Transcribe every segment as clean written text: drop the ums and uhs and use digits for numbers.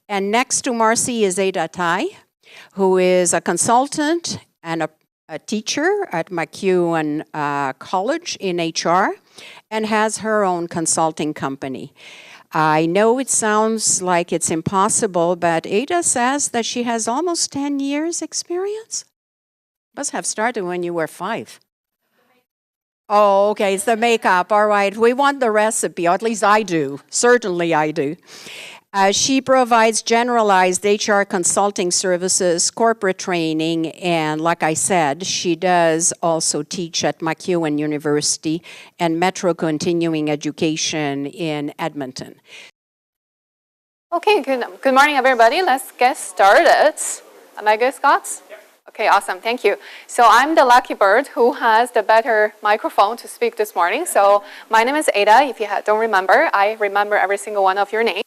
And next to Marcy is Ada Tai, who is a consultant and a teacher at McEwen College in HR and has her own consulting company. I know it sounds like it's impossible, but Ada says that she has almost 10 years experience. Must have started when you were 5. Oh, okay, it's the makeup. All right, we want the recipe, or at least I do. Certainly I do. She provides generalized HR consulting services, corporate training, and like I said, she does also teach at McEwen University and Metro Continuing Education in Edmonton. Okay, good morning, everybody. Let's get started. Am I good, Scott? Yep. Okay, awesome. Thank you. So I'm the lucky bird who has the better microphone to speak this morning. So my name is Ada. If you don't remember, I remember every single one of your names.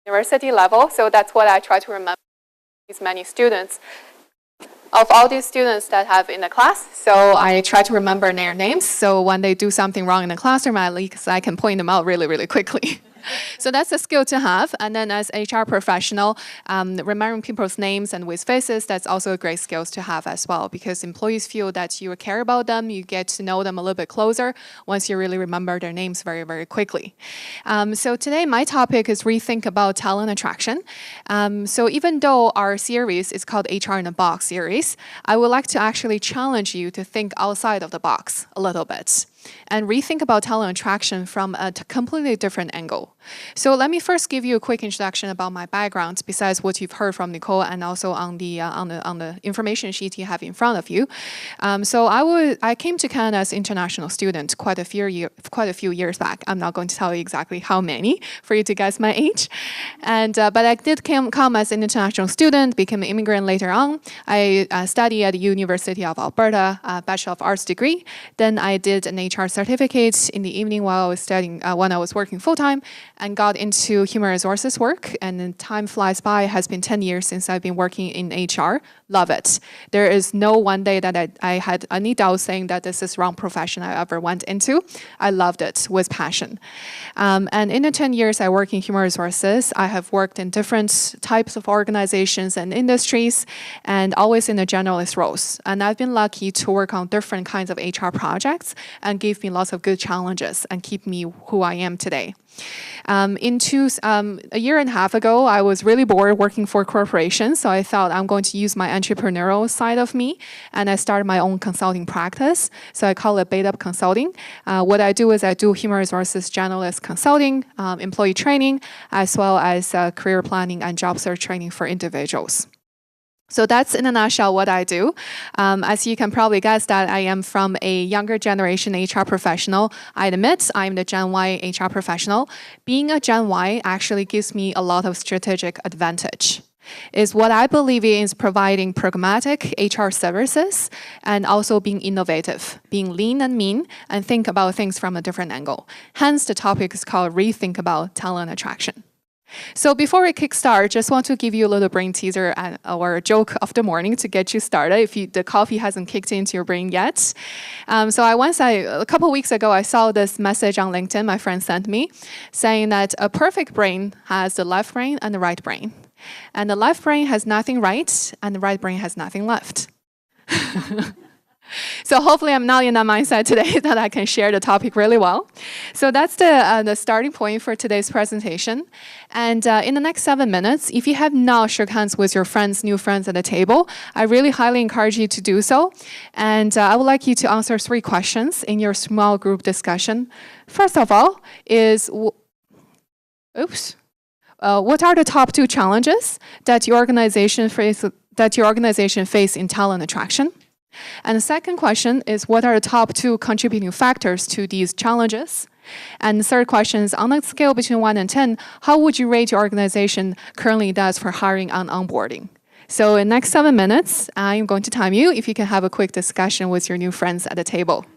University level, so that's what I try to remember these many students. Of all these students that have in the class, so I try to remember their names, so when they do something wrong in the classroom, at least I can point them out really, really quickly. So that's a skill to have. And then as HR professional, remembering people's names and with faces, that's also a great skill to have as well, because employees feel that you care about them, you get to know them a little bit closer once you really remember their names very, very quickly. So today my topic is rethink about talent attraction. So even though our series is called HR in a Box series, I would like to actually challenge you to think outside of the box a little bit and rethink about talent attraction from a completely different angle. So let me first give you a quick introduction about my background, besides what you've heard from Nicole and also on the information sheet you have in front of you. So I came to Canada as an international student quite a few years back. I'm not going to tell you exactly how many for you to guess my age. And but I did come as an international student, became an immigrant later on. I studied at the University of Alberta, a Bachelor of Arts degree. Then I did an HR certificate in the evening while I was studying, when I was working full-time, and got into human resources work. And then time flies by. It has been 10 years since I've been working in HR. Love it. There is no one day that I had any doubt saying that this is the wrong profession I ever went into. I loved it with passion. And in the 10 years I work in human resources, I have worked in different types of organizations and industries, and always in the generalist roles. And I've been lucky to work on different kinds of HR projects and give me lots of good challenges and keep me who I am today. A year and a half ago, I was really bored working for corporations, so I thought I'm going to use my entrepreneurial side of me, and I started my own consulting practice. So I call it Bait-Up Consulting. What I do is I do human resources generalist consulting, employee training, as well as career planning and job search training for individuals. So that's in a nutshell what I do. As you can probably guess that I am from a younger generation HR professional. I admit I'm the Gen Y HR professional. Being a Gen Y actually gives me a lot of strategic advantage. Is what I believe is providing pragmatic HR services and also being innovative, being lean and mean, and think about things from a different angle. Hence, the topic is called Rethink About Talent Attraction. So before we kickstart, just want to give you a little brain teaser or a joke of the morning to get you started if the coffee hasn't kicked into your brain yet. A couple weeks ago, I saw this message on LinkedIn my friend sent me saying that a perfect brain has the left brain and the right brain. And the left brain has nothing right and the right brain has nothing left. So hopefully I'm not in that mindset today that I can share the topic really well. So that's the starting point for today's presentation. And in the next 7 minutes, if you have not shook hands with your new friends at the table, I really highly encourage you to do so. And I would like you to answer 3 questions in your small group discussion. First of all is, what are the top 2 challenges that your organization face in talent attraction? And the second question is, what are the top 2 contributing factors to these challenges? And the third question is, on a scale between 1 and 10, how would you rate your organization currently does for hiring and onboarding? So in the next 7 minutes, I'm going to time you if you can have a quick discussion with your new friends at the table.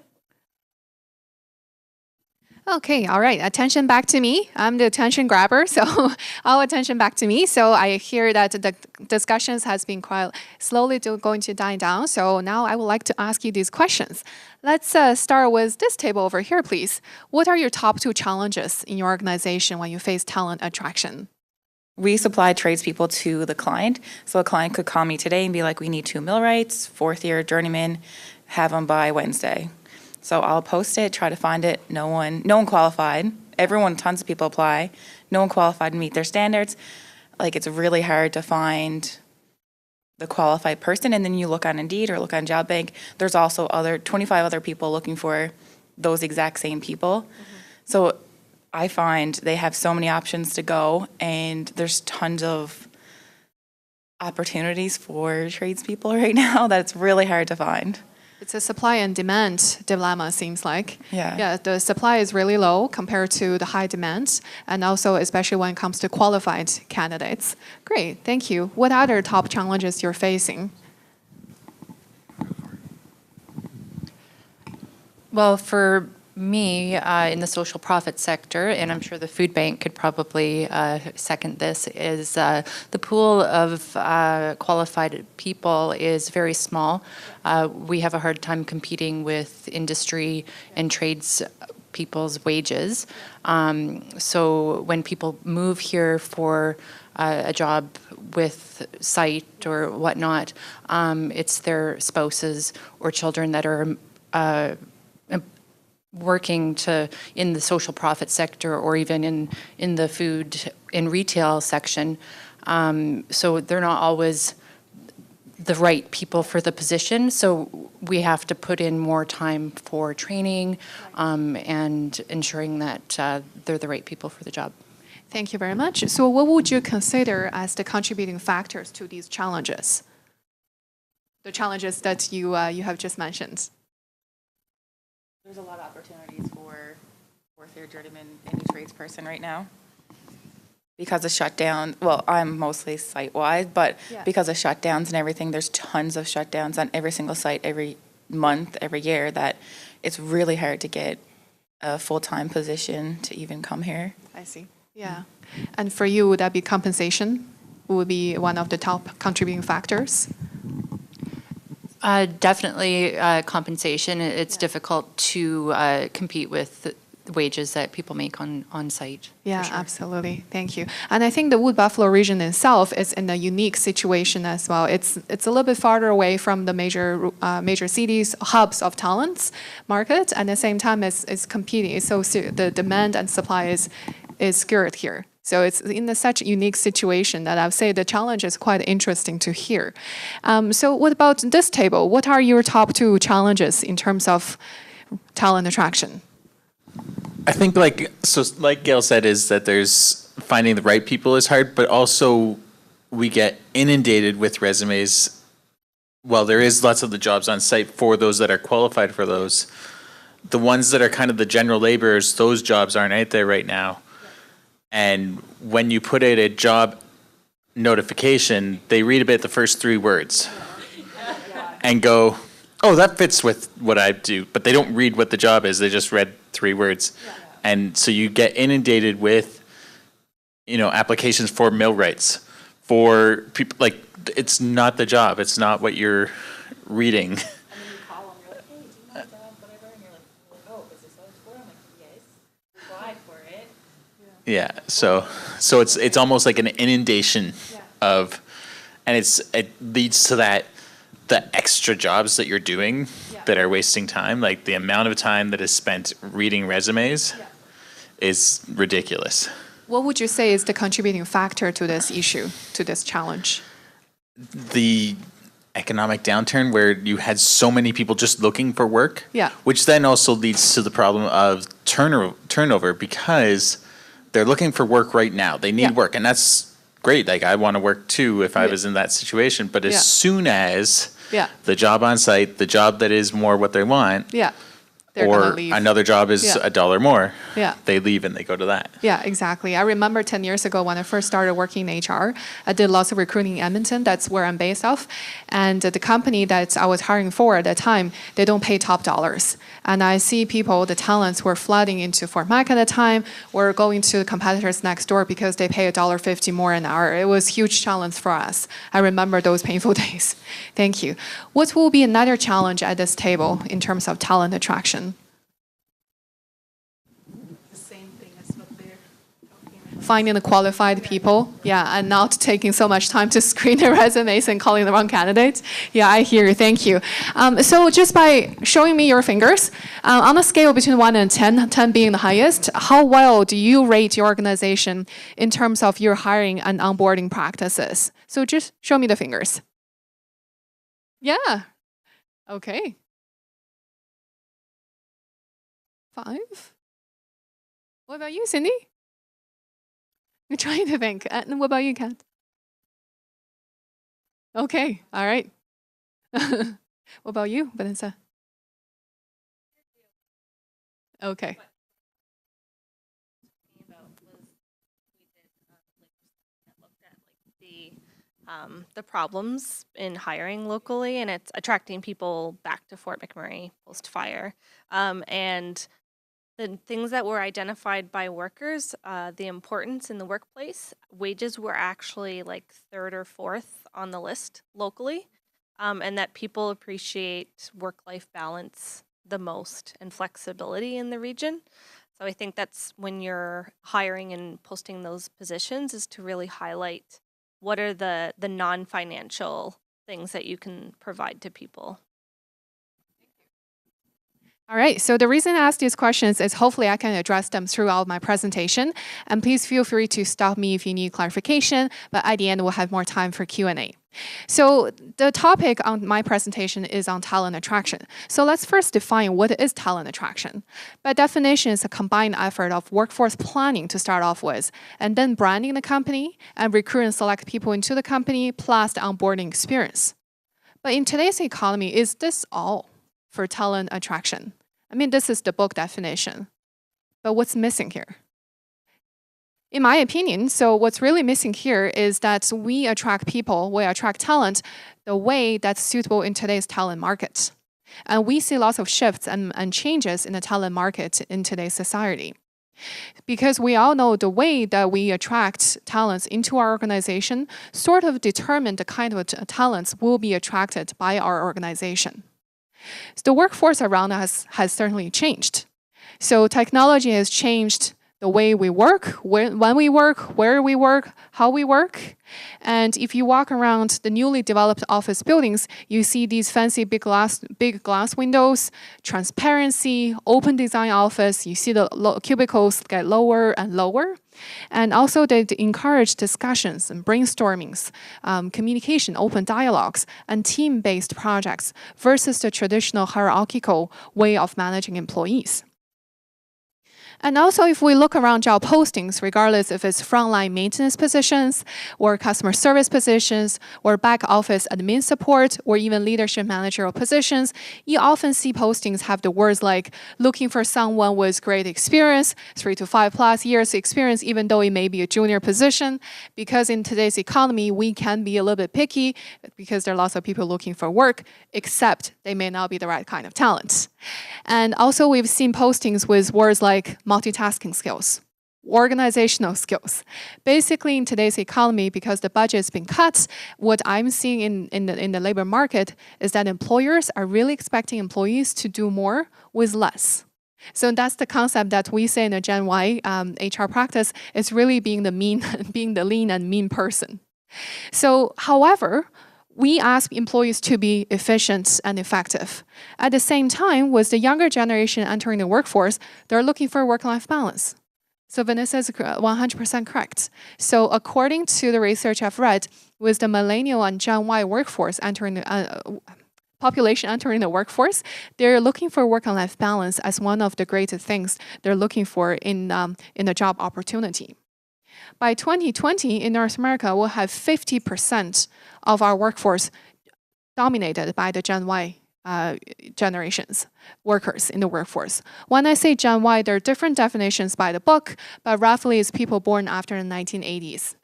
Okay, all right, attention back to me. I'm the attention grabber, so all attention back to me. So I hear that the discussions has been quite slowly going to die down. So now I would like to ask you these questions. Let's start with this table over here, please. What are your top 2 challenges in your organization when you face talent attraction? We supply tradespeople to the client. So a client could call me today and be like, we need 2 millwrights, 4th-year journeyman, have them by Wednesday. So I'll post it, try to find it. No one qualified. Tons of people apply. No one qualified to meet their standards. Like, it's really hard to find the qualified person. And then you look on Indeed or look on Job Bank, there's also 25 other people looking for those exact same people. So I find they have so many options to go, and there's tons of opportunities for tradespeople right now that it's really hard to find. It's a supply and demand dilemma, seems like. Yeah. Yeah, the supply is really low compared to the high demand, and also especially when it comes to qualified candidates. Great, thank you. What other top challenges you're facing? Well, for me, in the social profit sector, and I'm sure the food bank could probably second this, is the pool of qualified people is very small. We have a hard time competing with industry and trades people's wages. So when people move here for a job with site or whatnot, it's their spouses or children that are working in the social profit sector or even in the food and retail section. So they're not always the right people for the position. So we have to put in more time for training and ensuring that they're the right people for the job. Thank you very much. So what would you consider as the contributing factors to these challenges? The challenges that you have just mentioned. There's a lot of opportunities for 4th-year journeyman, any tradesperson right now. Because of shutdown, well, I'm mostly site-wide, but because of shutdowns and everything, there's tons of shutdowns on every single site every month, every year, that it's really hard to get a full-time position to even come here. I see. Yeah. And for you, would that be compensation? Would be one of the top contributing factors? Definitely compensation. It's difficult to compete with the wages that people make on site. Yeah, sure. Absolutely. Thank you. And I think the Wood Buffalo region itself is in a unique situation as well. It's a little bit farther away from the major cities, hubs of talents market, and at the same time it's competing. So the demand and supply is scarce here. So it's in such a unique situation that I would say the challenge is quite interesting to hear. So what about this table? What are your top 2 challenges in terms of talent attraction? I think like Gail said, is that there's finding the right people is hard, but also we get inundated with resumes. Well, there is lots of the jobs on site for those that are qualified for those. The ones that are kind of the general laborers, those jobs aren't out there right now. And when you put out a job notification, they read about the first 3 words and go, oh, that fits with what I do. But they don't read what the job is. They just read 3 words. And so you get inundated with, applications for millwrights, for people, like, it's not the job. It's not what you're reading. And then you call them, you're like, hey, do you want a job, whatever? And you're like, oh, is this what it's for? I'm like, yes, apply for it. Yeah, so it's almost like an inundation of, and it leads to the extra jobs that you're doing that are wasting time. Like the amount of time that is spent reading resumes is ridiculous. What would you say is the contributing factor to this issue, to this challenge? The economic downturn where you had so many people just looking for work, which then also leads to the problem of turnover because they're looking for work right now. They need work, and that's great. Like, I want to work too if I was in that situation. But as soon as the job on site, the job that is more what they want, or another job is $1 more, they leave and they go to that. Yeah, exactly. I remember 10 years ago when I first started working in HR, I did lots of recruiting in Edmonton. That's where I'm based off. And the company that I was hiring for at that time, they don't pay top dollars. And I see people, the talents were flooding into Fort Mac at the time, or going to the competitors next door because they pay $1.50 more an hour. It was a huge challenge for us. I remember those painful days. Thank you. What will be another challenge at this table in terms of talent attraction? finding the qualified people, yeah, and not taking so much time to screen the resumes and calling the wrong candidates. Yeah, I hear you, thank you. So just by showing me your fingers, on a scale between 1 and 10, 10 being the highest, how well do you rate your organization in terms of your hiring and onboarding practices? So just show me the fingers. Yeah, okay. 5? What about you, Cindy? You're trying to think. And what about you, Kat? Okay, all right. What about you, Vanessa? Okay. The problems in hiring locally, and it's attracting people back to Fort McMurray post-fire. And the things that were identified by workers, the importance in the workplace, wages were actually like 3rd or 4th on the list locally, and that people appreciate work-life balance the most and flexibility in the region. So I think that's when you're hiring and posting those positions, is to really highlight what are the non-financial things that you can provide to people. All right, so the reason I asked these questions is hopefully I can address them throughout my presentation. And please feel free to stop me if you need clarification, but at the end we'll have more time for Q&A. So the topic on my presentation is on talent attraction. So let's first define what is talent attraction. By definition, it's a combined effort of workforce planning to start off with, and then branding the company and recruit and select people into the company, plus the onboarding experience. But in today's economy, is this all for talent attraction? I mean, this is the book definition, but what's missing here? In my opinion, so what's really missing here is that we attract people, we attract talent the way that's suitable in today's talent market. And we see lots of shifts and changes in the talent market in today's society. Because we all know the way that we attract talents into our organization sort of determine the kind of talents will be attracted by our organization. So the workforce around us has certainly changed. So technology has changed the way we work, when we work, where we work, how we work. And if you walk around the newly developed office buildings, you see these fancy big glass windows, transparency, open design office. You see the cubicles get lower and lower. And also they encourage discussions and brainstormings, communication, open dialogues, and team-based projects versus the traditional hierarchical way of managing employees. And also, if we look around job postings, regardless if it's frontline maintenance positions, or customer service positions, or back office admin support, or even leadership managerial positions, you often see postings have the words like, looking for someone with great experience, 3 to 5+ years experience, even though it may be a junior position. Because in today's economy, we can be a little bit picky because there are lots of people looking for work, except they may not be the right kind of talent. And also, we've seen postings with words like multitasking skills, organizational skills. Basically, in today's economy, because the budget's been cut, what I'm seeing in the labor market is that employers are really expecting employees to do more with less. So that's the concept that we say in the Gen Y HR practice is really being the lean and mean person. So, however, we ask employees to be efficient and effective. At the same time, with the younger generation entering the workforce, they're looking for work-life balance. So Vanessa is 100% correct. So according to the research I've read, with the millennial and Gen Y workforce population entering the workforce, they're looking for work-life balance as one of the greatest things they're looking for in a job opportunity. By 2020, in North America, we'll have 50% of our workforce dominated by the Gen Y generations, workers in the workforce. When I say Gen Y, there are different definitions by the book, but roughly it's people born after the 1980s,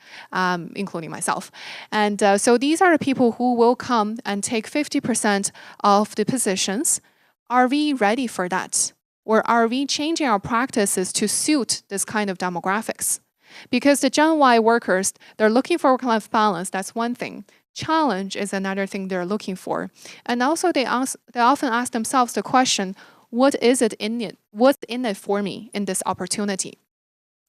including myself. And so these are the people who will come and take 50% of the positions. Are we ready for that? Or are we changing our practices to suit this kind of demographics? Because the Gen Y workers, they're looking for work-life balance, that's one thing. Challenge is another thing they're looking for. And also they often ask themselves the question, what is it in it? What's in it for me in this opportunity?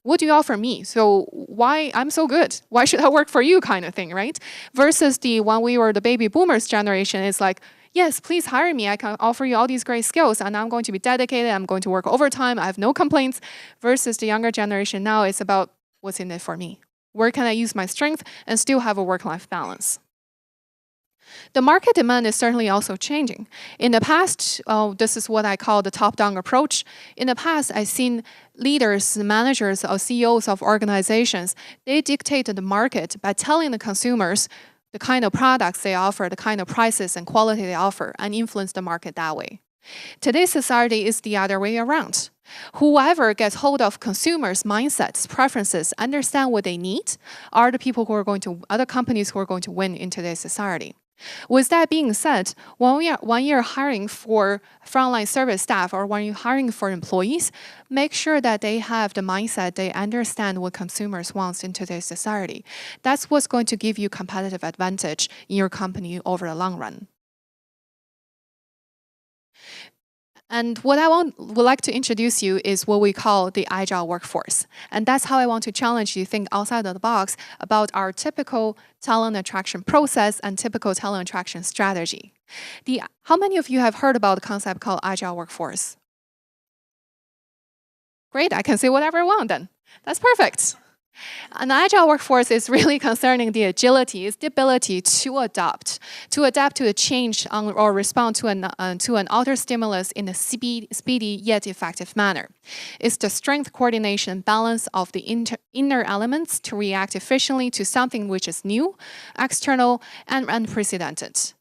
What do you offer me? So why I'm so good? Why should I work for you kind of thing, right? Versus when we were the baby boomers generation, it's like, yes, please hire me. I can offer you all these great skills and I'm going to be dedicated. I'm going to work overtime. I have no complaints. Versus the younger generation now, it's about what's in it for me. Where can I use my strength and still have a work-life balance? The market demand is certainly also changing. In the past, this is what I call the top-down approach. In the past, I've seen leaders, managers, or CEOs of organizations, they dictate the market by telling the consumers the kind of products they offer, the kind of prices and quality they offer, and influence the market that way. Today's society is the other way around. Whoever gets hold of consumers' mindsets, preferences, understand what they need, are the people who are going to, other companies who are going to win in today's society. With that being said, when you're hiring for frontline service staff or when you're hiring for employees, make sure that they have the mindset, they understand what consumers want in today's society. That's what's going to give you competitive advantage in your company over the long run. And what I would like to introduce you is what we call the Agile Workforce. And that's how I want to challenge you to think outside of the box about our typical talent attraction process and typical talent attraction strategy. How many of you have heard about the concept called Agile Workforce? Great, I can say whatever I want then. That's perfect. An agile workforce is really concerning the agility, it's the ability to adapt to a change or respond to an outer stimulus in a speedy yet effective manner. It's the strength, coordination, balance of the inner elements to react efficiently to something which is new, external, and unprecedented.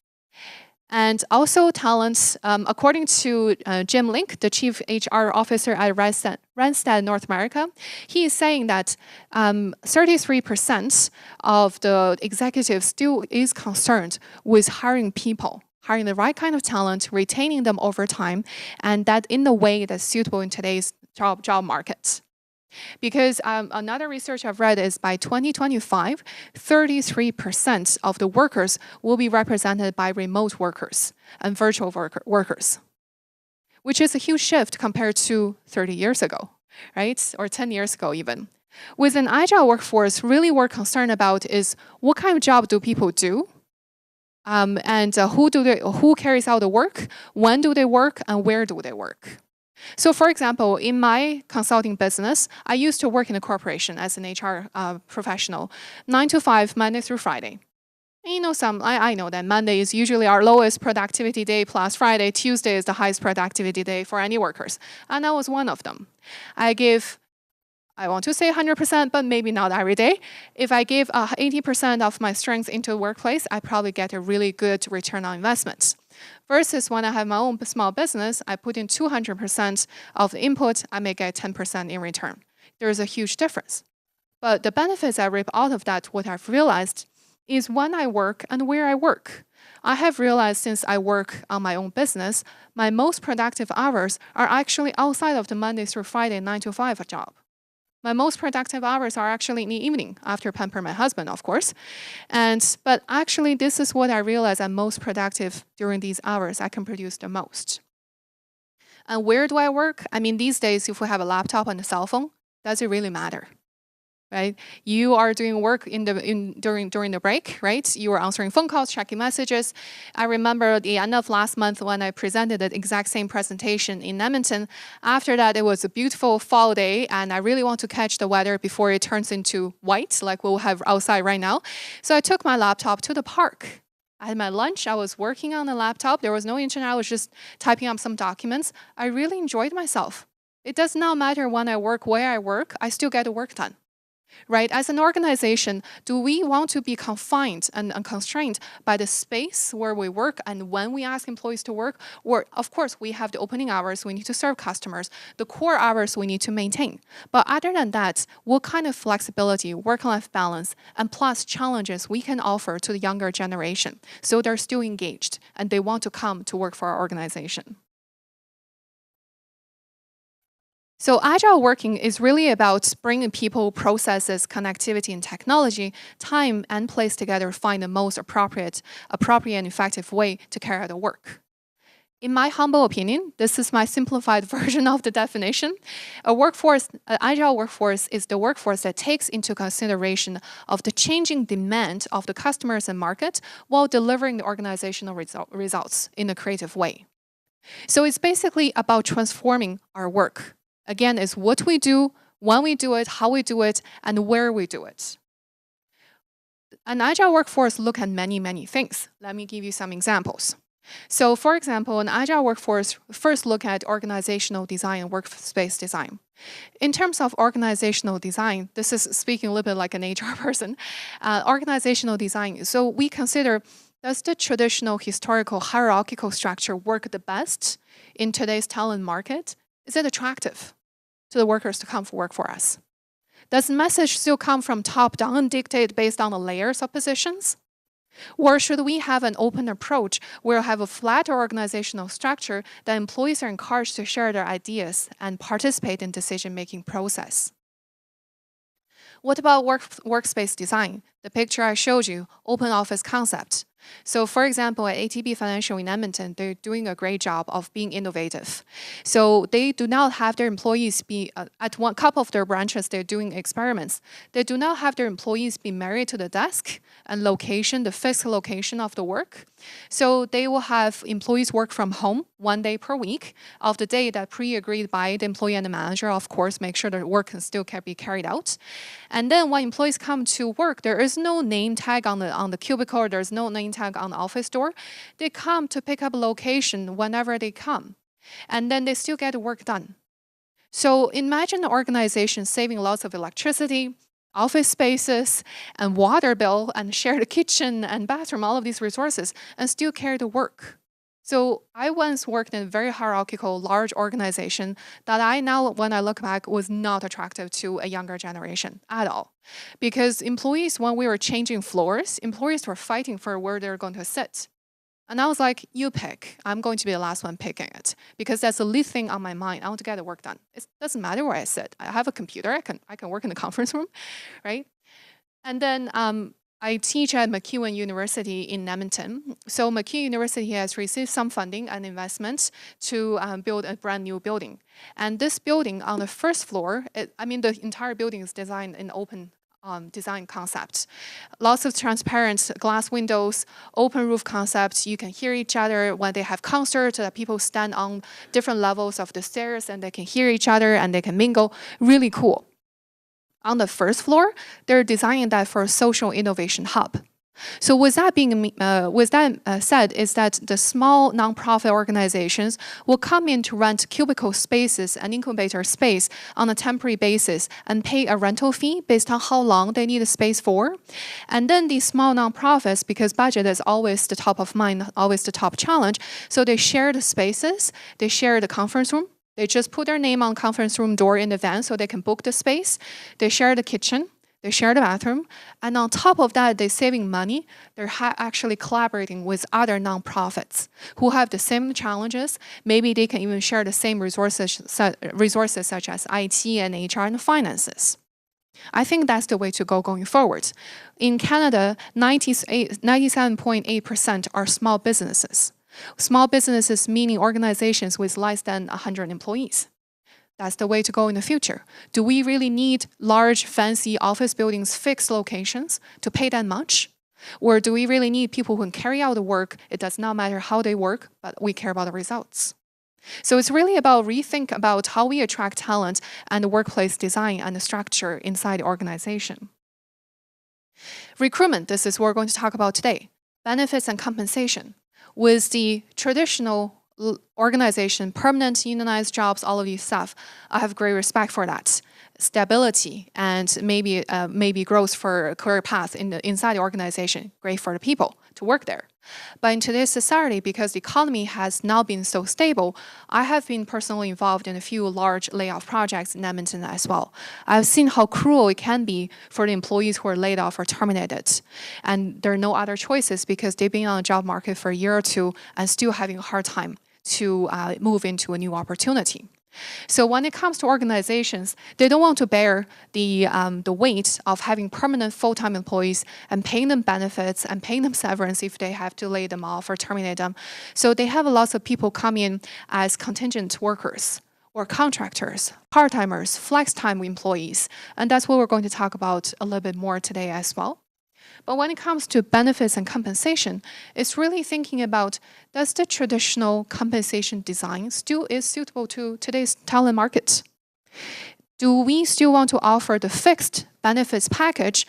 And also talents, according to Jim Link, the Chief HR Officer at Randstad North America, he is saying that 33% of the executives still is concerned with hiring people, hiring the right kind of talent, retaining them over time, and that in a way that's suitable in today's job market. Because another research I've read is by 2025, 33% of the workers will be represented by remote workers and virtual workers, which is a huge shift compared to 30 years ago, right? Or 10 years ago even. With an agile workforce, really what we're concerned about is what kind of job do people do? And who carries out the work? When do they work? And where do they work? So for example, in my consulting business, I used to work in a corporation as an HR professional, 9 to 5, Monday through Friday. And you know, I know that Monday is usually our lowest productivity day plus Friday. Tuesday is the highest productivity day for any workers. And I was one of them. I want to say 100%, but maybe not every day. If I give 80% of my strength into the workplace, I probably get a really good return on investment. Versus when I have my own small business, I put in 200% of the input, I may get 10% in return. There is a huge difference. But the benefits I reap out of that, what I've realized, is when I work and where I work. I have realized since I work on my own business, my most productive hours are actually outside of the Monday through Friday 9 to 5 job. My most productive hours are actually in the evening, after pamper my husband, of course. But actually, this is what I realize I'm most productive during these hours. I can produce the most. And where do I work? I mean, these days, if we have a laptop and a cell phone, does it really matter? Right? You are doing work during the break, right? You are answering phone calls, checking messages. I remember the end of last month when I presented the exact same presentation in Edmonton. After that, it was a beautiful fall day, and I really want to catch the weather before it turns into white, like we'll have outside right now. So I took my laptop to the park. I had my lunch. I was working on the laptop. There was no internet. I was just typing up some documents. I really enjoyed myself. It does not matter when I work, where I work. I still get the work done. Right? As an organization, do we want to be confined and constrained by the space where we work and when we ask employees to work? Or, of course, we have the opening hours, we need to serve customers, the core hours we need to maintain. But other than that, what kind of flexibility, work-life balance, and plus challenges we can offer to the younger generation so they're still engaged and they want to come to work for our organization? So agile working is really about bringing people, processes, connectivity, and technology, time and place together to find the most appropriate and effective way to carry out the work. In my humble opinion, this is my simplified version of the definition. An agile workforce is the workforce that takes into consideration of the changing demand of the customers and market while delivering the organizational results in a creative way. So it's basically about transforming our work. Again, it's what we do, when we do it, how we do it, and where we do it. An agile workforce looks at many, many things. Let me give you some examples. So for example, an agile workforce first look at organizational design and workspace design. In terms of organizational design, this is speaking a little bit like an HR person, organizational design. So we consider, does the traditional historical hierarchical structure work the best in today's talent market? Is it attractive to the workers to come for work for us? Does the message still come from top down and dictate based on the layers of positions? Or should we have an open approach where we have a flat organizational structure that employees are encouraged to share their ideas and participate in decision-making process? What about workspace design? The picture I showed you, open office concept. So for example, at ATB Financial in Edmonton, they're doing a great job of being innovative. So they do not have their employees be, at one couple of their branches, they're doing experiments. They do not have their employees be married to the desk and location, the fixed location of the work. So they will have employees work from home 1 day per week of the day that pre-agreed by the employee and the manager, of course, make sure the work can still be carried out. And then when employees come to work, there is no name tag on the cubicle, there's no name tag on the office door. They come to pick up a location whenever they come. And then they still get the work done. So imagine the organization saving lots of electricity, office spaces, and water bill, and share the kitchen and bathroom, all of these resources, and still carry the work. So I once worked in a very hierarchical, large organization that I now, when I look back, was not attractive to a younger generation at all. Because employees, when we were changing floors, employees were fighting for where they're going to sit. And I was like, you pick. I'm going to be the last one picking it. Because that's the least thing on my mind. I want to get the work done. It doesn't matter where I sit. I have a computer. I can work in the conference room, right? And then I teach at McEwen University in Edmonton. So McEwen University has received some funding and investments to build a brand new building. And this building on the first floor, the entire building is designed in open design concept. Lots of transparent glass windows, open roof concepts. You can hear each other when they have concerts, that people stand on different levels of the stairs and they can hear each other and they can mingle. Really cool. On the first floor, they're designing that for a social innovation hub. So with that said, is that the small nonprofit organizations will come in to rent cubicle spaces and incubator space on a temporary basis and pay a rental fee based on how long they need a space for. And then these small nonprofits, because budget is always the top of mind, always the top challenge, so they share the spaces, they share the conference room. They just put their name on conference room door in advance so they can book the space. They share the kitchen. They share the bathroom. And on top of that, they're saving money. They're actually collaborating with other nonprofits who have the same challenges. Maybe they can even share the same resources such as IT and HR and finances. I think that's the way to go going forward. In Canada, 97.8% are small businesses. Small businesses meaning organizations with less than 100 employees. That's the way to go in the future. Do we really need large, fancy office buildings, fixed locations to pay that much? Or do we really need people who can carry out the work? It does not matter how they work, but we care about the results. So it's really about rethink about how we attract talent and the workplace design and the structure inside the organization. Recruitment, this is what we're going to talk about today. Benefits and compensation. With the traditional organization, permanent unionized jobs, all of these stuff, I have great respect for that. Stability and maybe growth for a career path inside the organization, great for the people to work there. But in today's society, because the economy has now been so stable, I have been personally involved in a few large layoff projects in Edmonton as well. I've seen how cruel it can be for the employees who are laid off or terminated. And there are no other choices because they've been on the job market for a year or two and still having a hard time to move into a new opportunity. So when it comes to organizations, they don't want to bear the weight of having permanent full-time employees and paying them benefits and paying them severance if they have to lay them off or terminate them. So they have lots of people come in as contingent workers or contractors, part-timers, flex-time employees. And that's what we're going to talk about a little bit more today as well. But when it comes to benefits and compensation, it's really thinking about, does the traditional compensation design still is suitable to today's talent market? Do we still want to offer the fixed benefits package,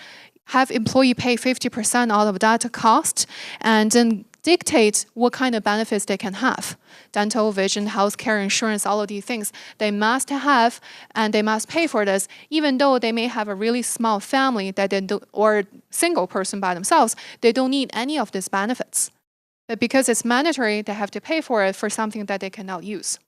have employee pay 50% out of that cost, and then dictate what kind of benefits they can have? Dental, vision, healthcare, insurance, all of these things, they must have and they must pay for this, even though they may have a really small family that they do, or single person by themselves, they don't need any of these benefits. But because it's mandatory, they have to pay for it for something that they cannot use.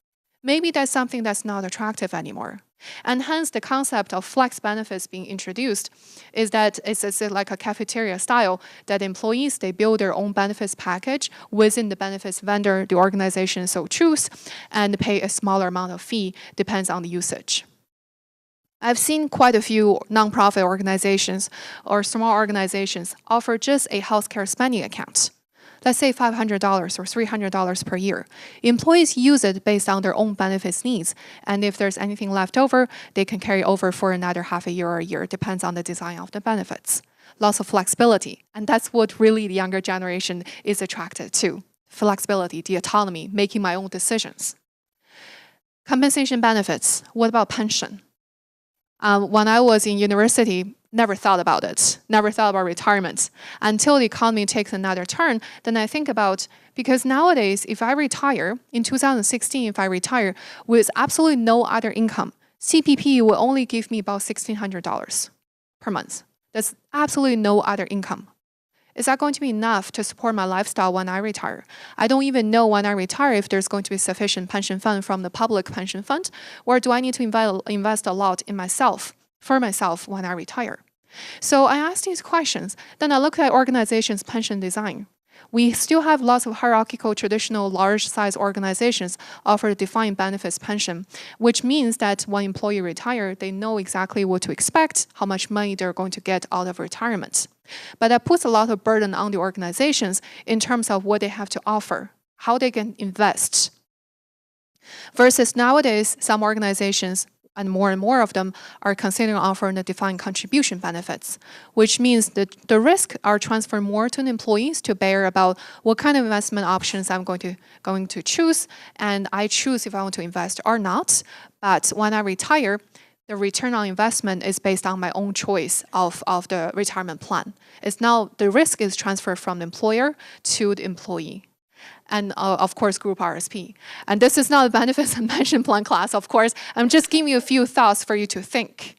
Maybe that's something that's not attractive anymore. And hence the concept of flex benefits being introduced is that it's like a cafeteria style, that employees, they build their own benefits package within the benefits vendor the organization so choose, and pay a smaller amount of fee, depends on the usage. I've seen quite a few nonprofit organizations or small organizations offer just a healthcare spending account. Let's say $500 or $300 per year. Employees use it based on their own benefits needs, and if there's anything left over, they can carry over for another half a year or a year, depends on the design of the benefits. Lots of flexibility, and that's what really the younger generation is attracted to. Flexibility, the autonomy, making my own decisions. Compensation benefits, what about pension? When I was in university, never thought about it, never thought about retirement. Until the economy takes another turn, then I think about, because nowadays, if I retire, in 2016, if I retire with absolutely no other income, CPP will only give me about $1,600 per month. That's absolutely no other income. Is that going to be enough to support my lifestyle when I retire? I don't even know when I retire if there's going to be sufficient pension fund from the public pension fund, or do I need to invest a lot in myself, for myself when I retire? So I asked these questions. Then I looked at organizations' pension design. We still have lots of hierarchical, traditional, large-size organizations offer a defined benefits pension, which means that when employee retire, they know exactly what to expect, how much money they're going to get out of retirement. But that puts a lot of burden on the organizations in terms of what they have to offer, how they can invest. Versus nowadays, some organizations, and more of them, are considering offering the defined contribution benefits, which means that the risk are transferred more to the employees to bear about what kind of investment options I'm going to choose, and I choose if I want to invest or not. But when I retire, the return on investment is based on my own choice of the retirement plan. It's now the risk is transferred from the employer to the employee. And of course, group RSP. And this is not a benefits and pension plan class, of course. I'm just giving you a few thoughts for you to think.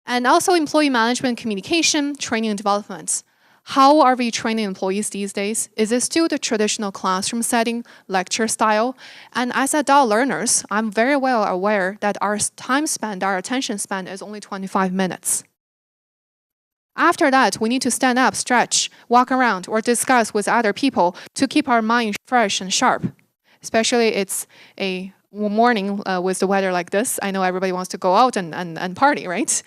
And also employee management, communication, training and development. How are we training employees these days? Is it still the traditional classroom setting, lecture style? And as adult learners, I'm very well aware that our time span, our attention span is only 25 minutes. After that, we need to stand up, stretch, walk around, or discuss with other people to keep our mind fresh and sharp. Especially it's a morning with the weather like this. I know everybody wants to go out and party, right?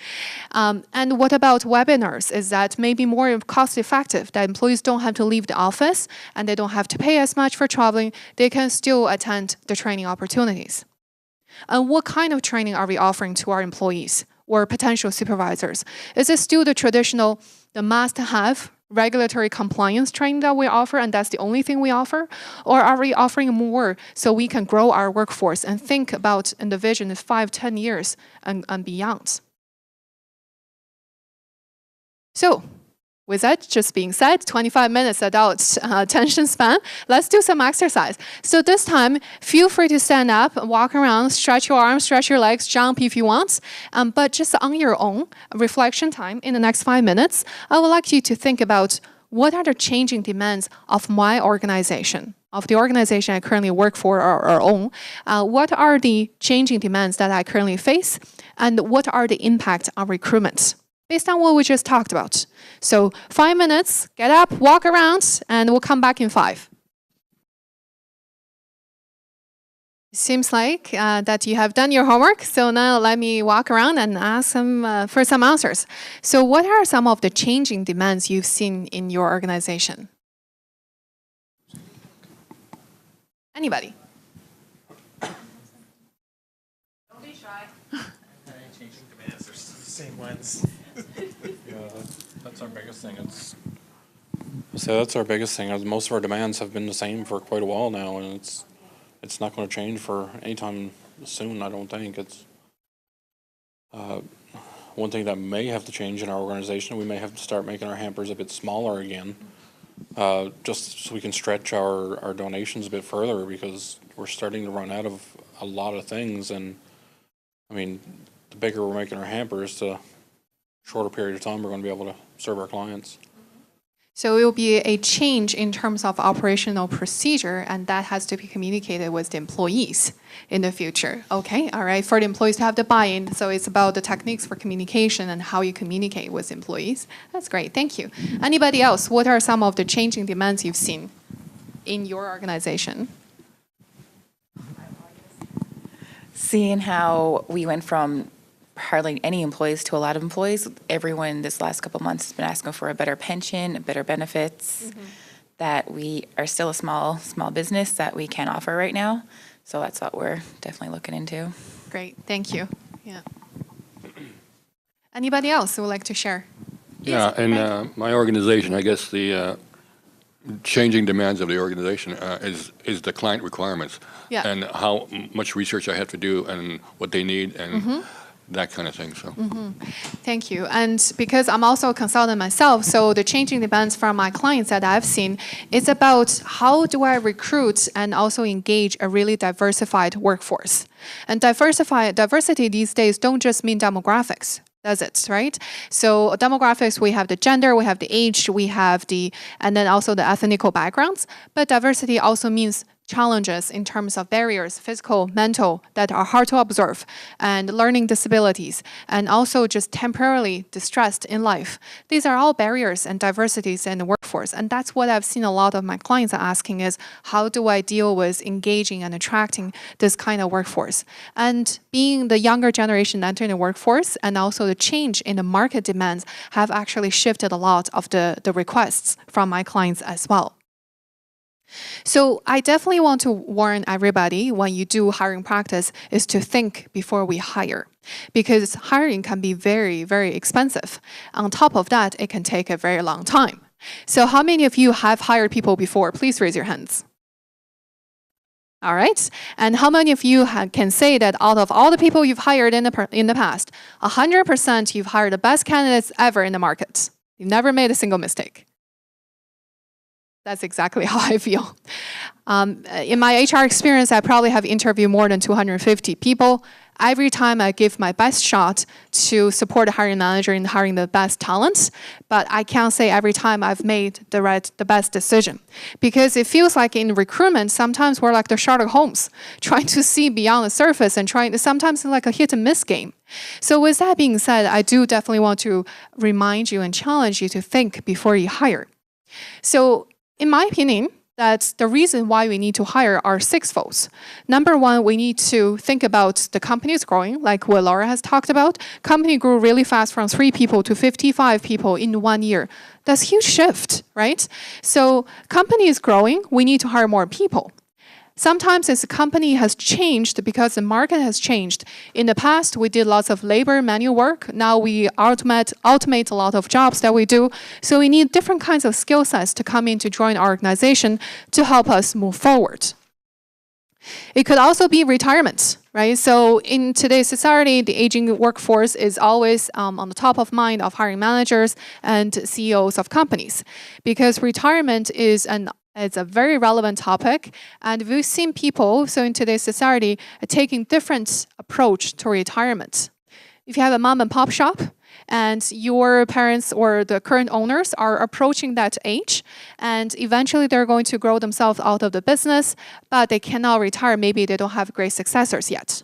And what about webinars? Is that maybe more cost effective, that employees don't have to leave the office and they don't have to pay as much for traveling. They can still attend the training opportunities. And what kind of training are we offering to our employees or potential supervisors? Is it still the traditional, the must-have regulatory compliance training that we offer, and that's the only thing we offer? Or are we offering more so we can grow our workforce and think about in the vision of 5-10 years and beyond? So, with that just being said, 25 minutes adult attention span, let's do some exercise. So this time, feel free to stand up, walk around, stretch your arms, stretch your legs, jump if you want, but just on your own, reflection time in the next 5 minutes, I would like you to think about what are the changing demands of my organization, of the organization I currently work for or own. What are the changing demands that I currently face, and what are the impact on recruitment? Based on what we just talked about. So 5 minutes, get up, walk around, and we'll come back in 5. Seems like that you have done your homework. So now let me walk around and ask some for some answers. So what are some of the changing demands you've seen in your organization? Anybody? Don't be shy. Changing demands are the same ones. That's our biggest thing. That's our biggest thing. Most of our demands have been the same for quite a while now, and it's not going to change for any time soon. I don't think it's one thing that may have to change in our organization. We may have to start making our hampers a bit smaller again, just so we can stretch our donations a bit further, because we're starting to run out of a lot of things. And I mean, the bigger we're making our hampers, the shorter period of time we're going to be able to serve our clients. So it will be a change in terms of operational procedure, and that has to be communicated with the employees in the future. Okay, all right, for the employees to have the buy-in. So it's about the techniques for communication and how you communicate with employees. That's great, thank you. Anybody else? What are some of the changing demands you've seen in your organization? Seeing how we went from hardly any employees to a lot of employees. Everyone this last couple of months has been asking for a better pension, better benefits, that we are still a small business that we can't offer right now. So that's what we're definitely looking into. Great, thank you. Yeah. Anybody else who would like to share? Yeah, in my organization, I guess the changing demands of the organization is the client requirements, and how much research I have to do and what they need and that kind of thing. So, Thank you. And because I'm also a consultant myself, so the changing demands from my clients that I've seen is about how do I recruit and also engage a really diversified workforce. And diversity these days don't just mean demographics, does it, right? So demographics, we have the gender, we have the age, and then also the ethnical backgrounds. But diversity also means challenges in terms of barriers, physical, mental, that are hard to observe, and learning disabilities, and also just temporarily distressed in life. These are all barriers and diversities in the workforce. And that's what I've seen a lot of my clients are asking is, how do I deal with engaging and attracting this kind of workforce? And being the younger generation entering the workforce and also the change in the market demands have actually shifted a lot of the requests from my clients as well. So I definitely want to warn everybody when you do hiring practice is to think before we hire, because hiring can be very, very expensive. On top of that, it can take a very long time. So how many of you have hired people before? Please raise your hands. All right. And how many of you can say that out of all the people you've hired in the past, 100% you've hired the best candidates ever in the market? You've never made a single mistake. That's exactly how I feel. In my HR experience, I probably have interviewed more than 250 people. Every time I give my best shot to support a hiring manager in hiring the best talents, but I can't say every time I've made the best decision. Because it feels like in recruitment, sometimes we're like the Sherlock Holmes, trying to see beyond the surface and sometimes like a hit and miss game. So with that being said, I do definitely want to remind you and challenge you to think before you hire. So in my opinion, that the reason why we need to hire are sixfolds. Number one, we need to think about the company is growing, like what Laura has talked about. Company grew really fast from 3 people to 55 people in 1 year. That's a huge shift, right? So company is growing, we need to hire more people. Sometimes as a company has changed because the market has changed. In the past, we did lots of labor, manual work. Now we automate a lot of jobs that we do. So we need different kinds of skill sets to come in to join our organization to help us move forward. It could also be retirement, right? So in today's society, the aging workforce is always on the top of mind of hiring managers and CEOs of companies, because retirement is it's a very relevant topic, and we've seen people, so in today's society, taking different approach to retirement. If you have a mom and pop shop, and your parents or the current owners are approaching that age, and eventually they're going to grow themselves out of the business, but they cannot retire. Maybe they don't have great successors yet.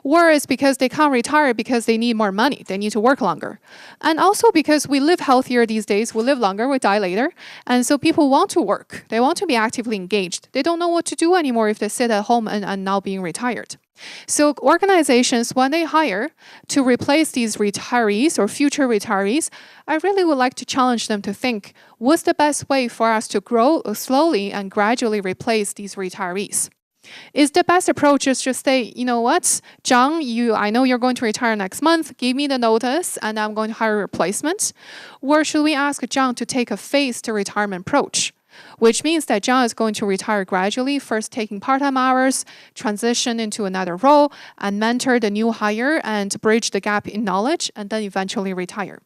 Or it's because they can't retire because they need more money. They need to work longer. And also because we live healthier these days, we live longer, we die later. And so people want to work. They want to be actively engaged. They don't know what to do anymore if they sit at home and now being retired. So organizations, when they hire to replace these retirees or future retirees, I really would like to challenge them to think, what's the best way for us to grow slowly and gradually replace these retirees? Is the best approach is just say, you know what, John, I know you're going to retire next month. Give me the notice and I'm going to hire a replacement. Or should we ask John to take a phased retirement approach? Which means that John is going to retire gradually, first taking part-time hours, transition into another role, and mentor the new hire and bridge the gap in knowledge, and then eventually retire.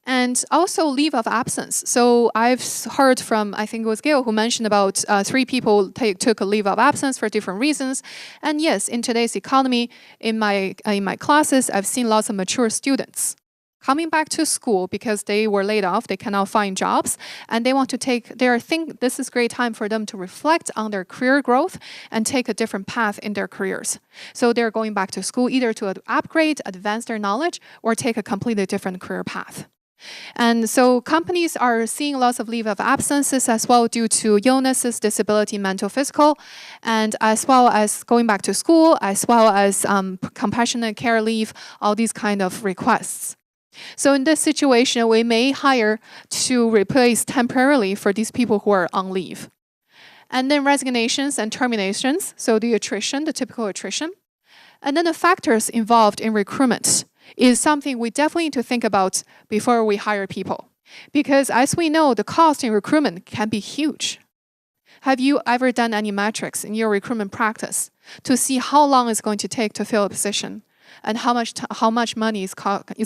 And also leave of absence. So I've heard from, I think it was Gail who mentioned about 3 people took a leave of absence for different reasons. And yes, in today's economy, in my classes, I've seen lots of mature students coming back to school because they were laid off, they cannot find jobs, and they want to think this is a great time for them to reflect on their career growth and take a different path in their careers. So they're going back to school either to upgrade, advance their knowledge, or take a completely different career path. And so companies are seeing lots of leave of absences as well due to illnesses, disability, mental, physical, and as well as going back to school, as well as compassionate care leave, all these kind of requests. So in this situation, we may hire to replace temporarily for these people who are on leave. And then resignations and terminations, so the attrition, the typical attrition. And then the factors involved in recruitment is something we definitely need to think about before we hire people. Because as we know, the cost in recruitment can be huge. Have you ever done any metrics in your recruitment practice to see how long it's going to take to fill a position and how much money is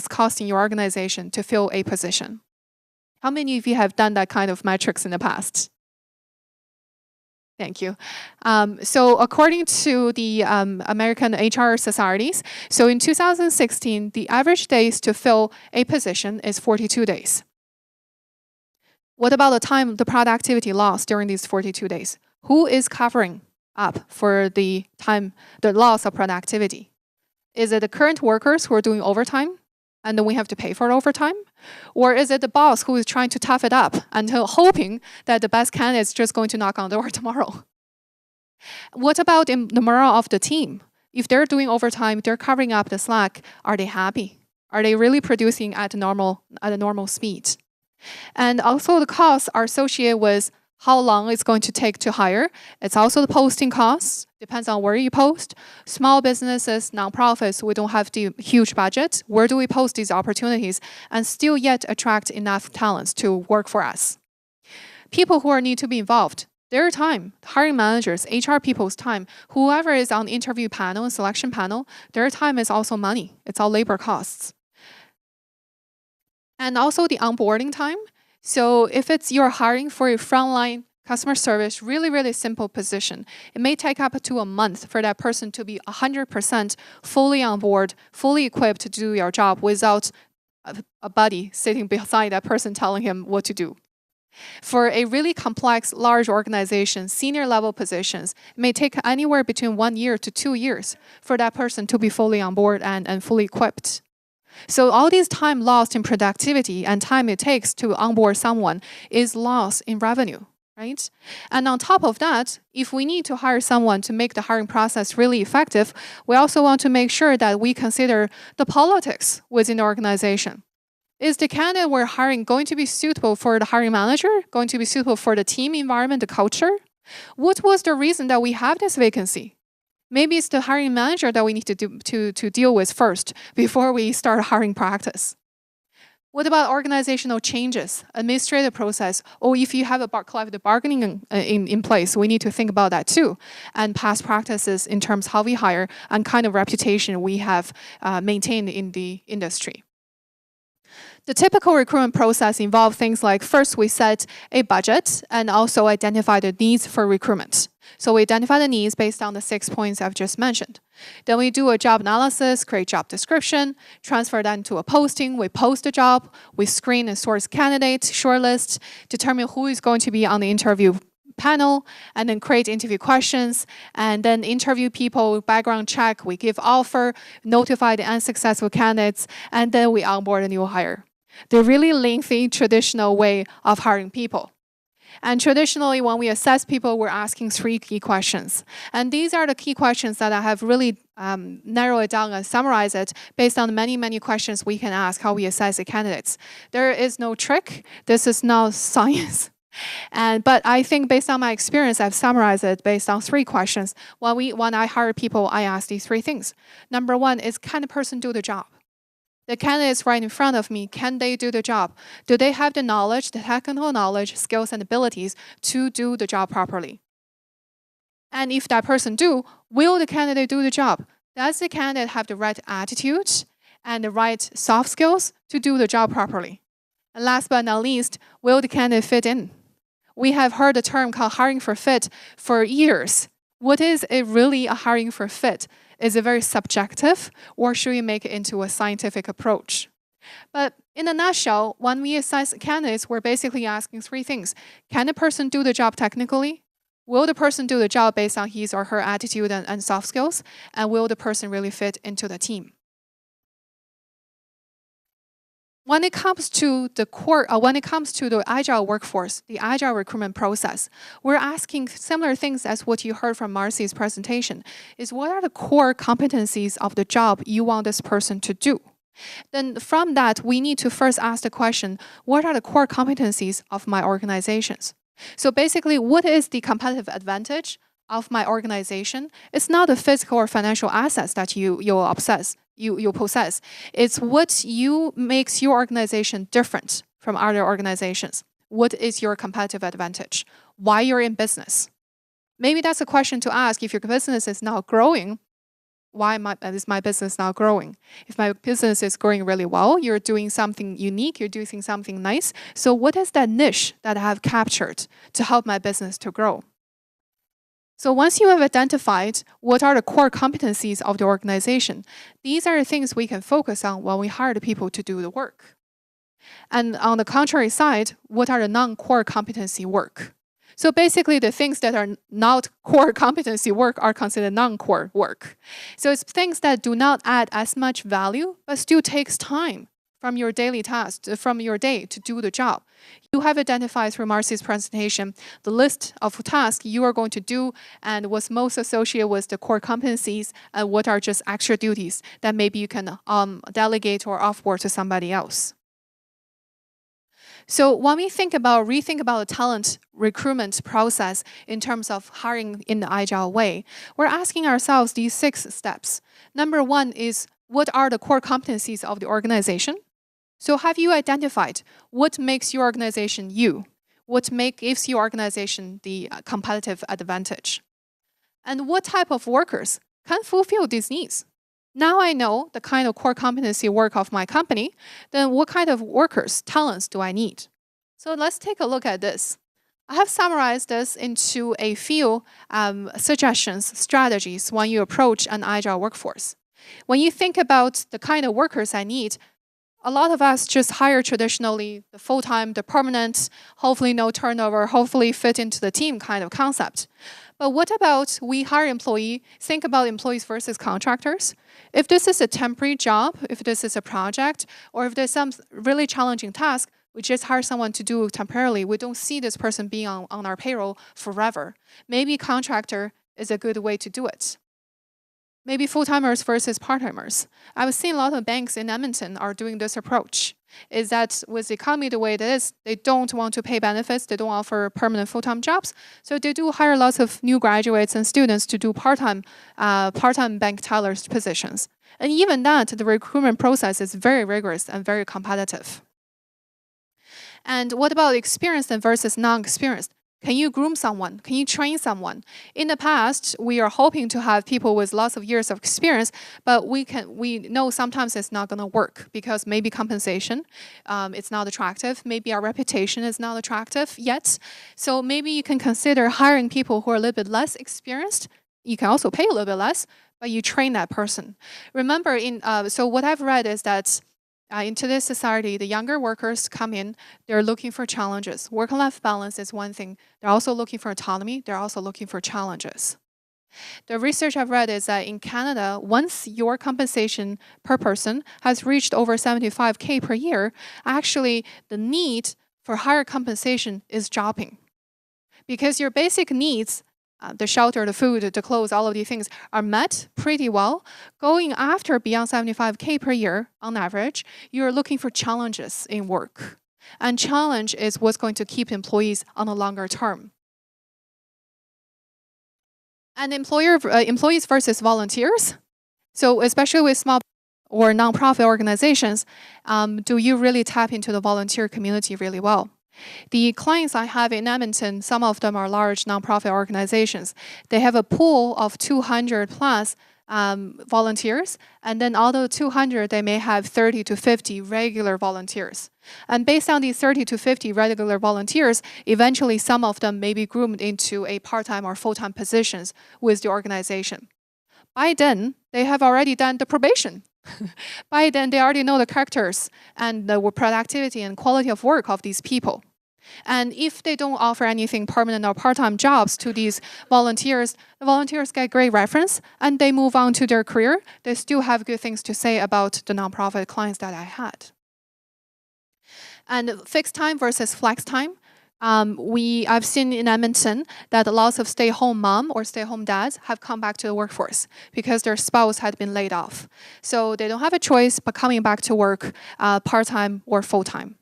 costing your organization to fill a position? How many of you have done that kind of metrics in the past? Thank you. So according to the American HR Societies, so in 2016, the average days to fill a position is 42 days. What about the productivity loss during these 42 days? Who is covering up for the loss of productivity? Is it the current workers who are doing overtime and then we have to pay for overtime? Or is it the boss who is trying to tough it up until hoping that the best candidate is just going to knock on the door tomorrow? What about the morale of the team? If they're doing overtime, they're covering up the slack, are they happy? Are they really producing at a normal speed? And also the costs are associated with how long it's going to take to hire. It's also the posting costs, depends on where you post. Small businesses, nonprofits, we don't have the huge budget. Where do we post these opportunities and still yet attract enough talents to work for us? People who need to be involved, their time, hiring managers, HR people's time, whoever is on the interview panel and selection panel, their time is also money. It's all labor costs. And also the onboarding time. So if you're hiring for a frontline customer service, really simple position, it may take up to a month for that person to be 100% fully on board, fully equipped to do your job without a buddy sitting beside that person telling him what to do. For a really complex, large organization, senior level positions, it may take anywhere between 1 year to 2 years for that person to be fully on board and fully equipped. So all this time lost in productivity and time it takes to onboard someone is lost in revenue, right? And on top of that, if we need to hire someone to make the hiring process really effective, we also want to make sure that we consider the politics within the organization. Is the candidate we're hiring going to be suitable for the hiring manager, going to be suitable for the team environment, the culture? What was the reason that we have this vacancy? Maybe it's the hiring manager that we need to deal with first before we start hiring practice. What about organizational changes, administrative process, or if you have a collective bargaining in place, we need to think about that too, and past practices in terms of how we hire and kind of reputation we have maintained in the industry. The typical recruitment process involves things like first we set a budget and also identify the needs for recruitment. So we identify the needs based on the 6 points I've just mentioned. Then we do a job analysis, create job description, transfer that into a posting, we post the job, we screen and source candidates, shortlist, determine who is going to be on the interview panel, and then create interview questions, and then interview people, background check, we give offer, notify the unsuccessful candidates, and then we onboard a new hire. The really lengthy traditional way of hiring people. And traditionally, when we assess people, we're asking 3 key questions. And these are the key questions that I have really narrowed it down and summarized it based on many, many questions we can ask how we assess the candidates. There is no trick. This is not science. But I think based on my experience, I've summarized it based on 3 questions. When I hire people, I ask these 3 things. Number 1 is, can the person do the job? The candidates right in front of me, can they do the job? Do they have the knowledge, the technical knowledge, skills, and abilities to do the job properly? And if that person do, will the candidate do the job? Does the candidate have the right attitude and the right soft skills to do the job properly? And last but not least, will the candidate fit in? We have heard the term called hiring for fit for years. What is it really a hiring for fit? Is it very subjective, or should we make it into a scientific approach? But in a nutshell, when we assess candidates, we're basically asking 3 things. Can the person do the job technically? Will the person do the job based on his or her attitude and soft skills? And will the person really fit into the team? When it comes to the Agile workforce, the Agile recruitment process, we're asking similar things as what you heard from Marcy's presentation, is what are the core competencies of the job you want this person to do? Then from that, we need to first ask the question, what are the core competencies of my organizations? So basically, what is the competitive advantage of my organization? It's not the physical or financial assets that you possess. It's what makes your organization different from other organizations. What is your competitive advantage? Why you're in business? Maybe that's a question to ask if your business is not growing. Why is my business not growing? If my business is growing really well, you're doing something unique, you're doing something nice. So what is that niche that I have captured to help my business to grow? So once you have identified what are the core competencies of the organization, these are the things we can focus on when we hire the people to do the work. And on the contrary side, what are the non-core competency work? So basically, the things that are not core competency work are considered non-core work. So it's things that do not add as much value, but still takes time from your daily task, from your day to do the job. You have identified through Marcy's presentation the list of tasks you are going to do and what's most associated with the core competencies and what are just extra duties that maybe you can delegate or offboard to somebody else. So when we rethink about the talent recruitment process in terms of hiring in the Agile way, we're asking ourselves these 6 steps. Number 1 is, what are the core competencies of the organization? So have you identified what makes your organization you? What gives your organization the competitive advantage? And what type of workers can fulfill these needs? Now I know the kind of core competency work of my company, then what kind of workers, talents do I need? So let's take a look at this. I have summarized this into a few suggestions, strategies when you approach an Agile workforce. When you think about the kind of workers I need, a lot of us just hire traditionally the full-time, the permanent, hopefully no turnover, hopefully fit into the team kind of concept. But what about we hire employee, think about employees versus contractors. If this is a temporary job, if this is a project, or if there's some really challenging task, we just hire someone to do temporarily. We don't see this person being on our payroll forever. Maybe contractor is a good way to do it. Maybe full-timers versus part-timers. I've seen a lot of banks in Edmonton are doing this approach. Is that with the economy the way it is, they don't want to pay benefits, they don't offer permanent full-time jobs, so they do hire lots of new graduates and students to do part-time bank tellers positions. And even that, the recruitment process is very rigorous and very competitive. And what about experienced versus non-experienced? Can you groom someone? Can you train someone? In the past, we are hoping to have people with lots of years of experience, but we know sometimes it's not going to work because maybe compensation it's not attractive. Maybe our reputation is not attractive yet. So maybe you can consider hiring people who are a little bit less experienced. You can also pay a little bit less, but you train that person. Remember, so what I've read is that in today's society, the younger workers come in, they're looking for challenges. Work-life balance is one thing. They're also looking for autonomy. They're also looking for challenges. The research I've read is that in Canada, once your compensation per person has reached over 75K per year, actually the need for higher compensation is dropping. Because your basic needs, the shelter, the food, the clothes, all of these things are met pretty well. Going after beyond 75K per year, on average, you're looking for challenges in work. And challenge is what's going to keep employees on a longer term. And employees versus volunteers. So especially with small or nonprofit organizations, do you really tap into the volunteer community really well? The clients I have in Edmonton, some of them are large nonprofit organizations. They have a pool of 200 plus volunteers, and then out of 200, they may have 30 to 50 regular volunteers. And based on these 30 to 50 regular volunteers, eventually some of them may be groomed into a part-time or full-time positions with the organization. By then, they have already done the probation. By then, they already know the characters and the productivity and quality of work of these people. And if they don't offer anything permanent or part-time jobs to these volunteers, the volunteers get great reference and they move on to their career. They still have good things to say about the nonprofit clients that I had. And fixed time versus flex time. I've seen in Edmonton that lots of stay-home mom or stay-home dads have come back to the workforce because their spouse had been laid off. So they don't have a choice but coming back to work part-time or full-time.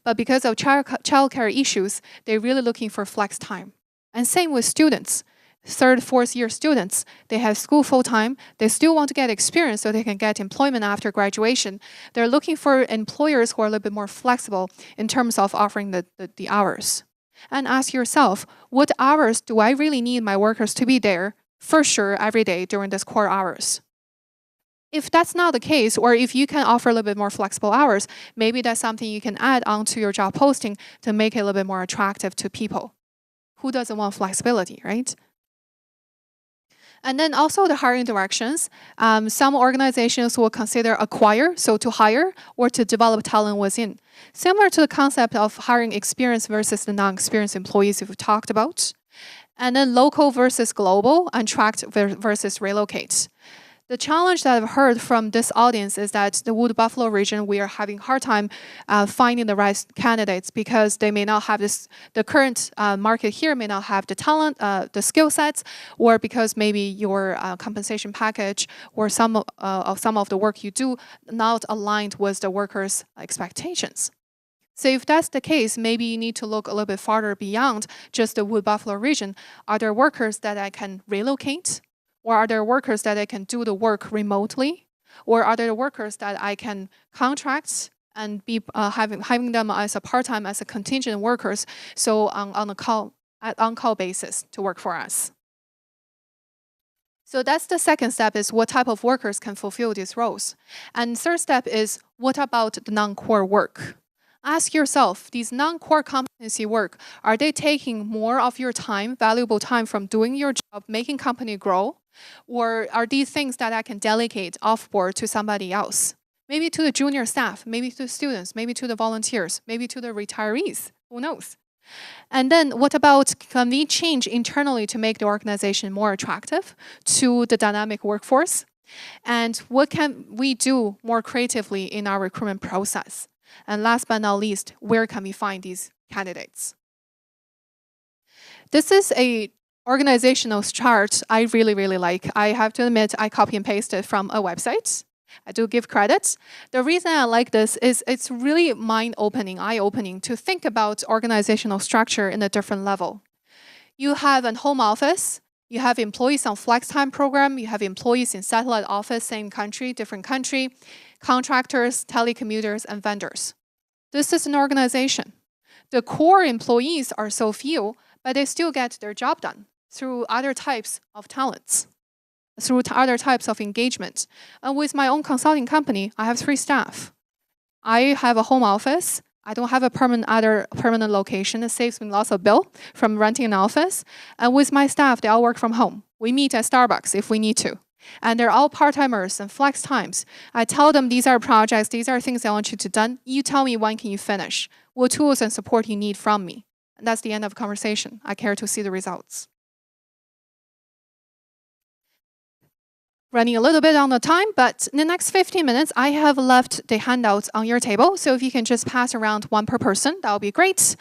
But because of childcare issues, they're really looking for flex time. And same with students. Third, fourth year students, they have school full-time. They still want to get experience so they can get employment after graduation. They're looking for employers who are a little bit more flexible in terms of offering the hours. And ask yourself, what hours do I really need my workers to be there for sure every day during these core hours? If that's not the case, or if you can offer a little bit more flexible hours, maybe that's something you can add onto your job posting to make it a little bit more attractive to people. Who doesn't want flexibility, right? And then also the hiring directions. Some organizations will consider acquire, so to hire, or to develop talent within. Similar to the concept of hiring experienced versus the non-experienced employees we've talked about. And then local versus global, attract versus relocate. The challenge that I've heard from this audience is that the Wood Buffalo region, we are having a hard time finding the right candidates because they may not have this, the current market here may not have the talent, the skill sets, or because maybe your compensation package or some of the work you do not aligned with the workers' expectations. So if that's the case, maybe you need to look a little bit farther beyond just the Wood Buffalo region. Are there workers that I can relocate? Or are there workers that I can do the work remotely? Or are there workers that I can contract and be having them as a part-time, as a contingent workers, so on call basis to work for us? So that's the second step, is what type of workers can fulfill these roles. And third step is, what about the non-core work? Ask yourself, these non-core competency work, are they taking more of your time, valuable time from doing your job, making company grow? Or are these things that I can delegate off-board to somebody else? Maybe to the junior staff, maybe to the students, maybe to the volunteers, maybe to the retirees, who knows? And then what about, can we change internally to make the organization more attractive to the dynamic workforce? And what can we do more creatively in our recruitment process? And last but not least, where can we find these candidates? This is a organizational chart I really, really like. I have to admit, I copy and pasted from a website. I do give credits. The reason I like this is it's really mind-opening, eye-opening to think about organizational structure in a different level. You have a home office, you have employees on flex time program, you have employees in satellite office, same country, different country, contractors, telecommuters, and vendors. This is an organization. The core employees are so few, but they still get their job done through other types of talents, through other types of engagement. And with my own consulting company, I have 3 staff. I have a home office. I don't have a permanent location. It saves me lots of bill from renting an office. And with my staff, they all work from home. We meet at Starbucks if we need to. And they're all part-timers and flex times. I tell them these are projects, these are things I want you to done. You tell me when can you finish, what tools and support you need from me. And that's the end of the conversation. I care to see the results. Running a little bit on the time, but in the next 15 minutes, I have left the handouts on your table. So if you can just pass around one per person, that would be great.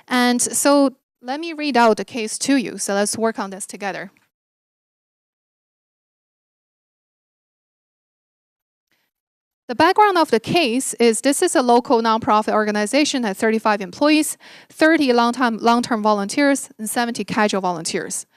And so let me read out the case to you. So let's work on this together. The background of the case is this is a local nonprofit organization that has 35 employees, 30 long-term volunteers, and 70 casual volunteers.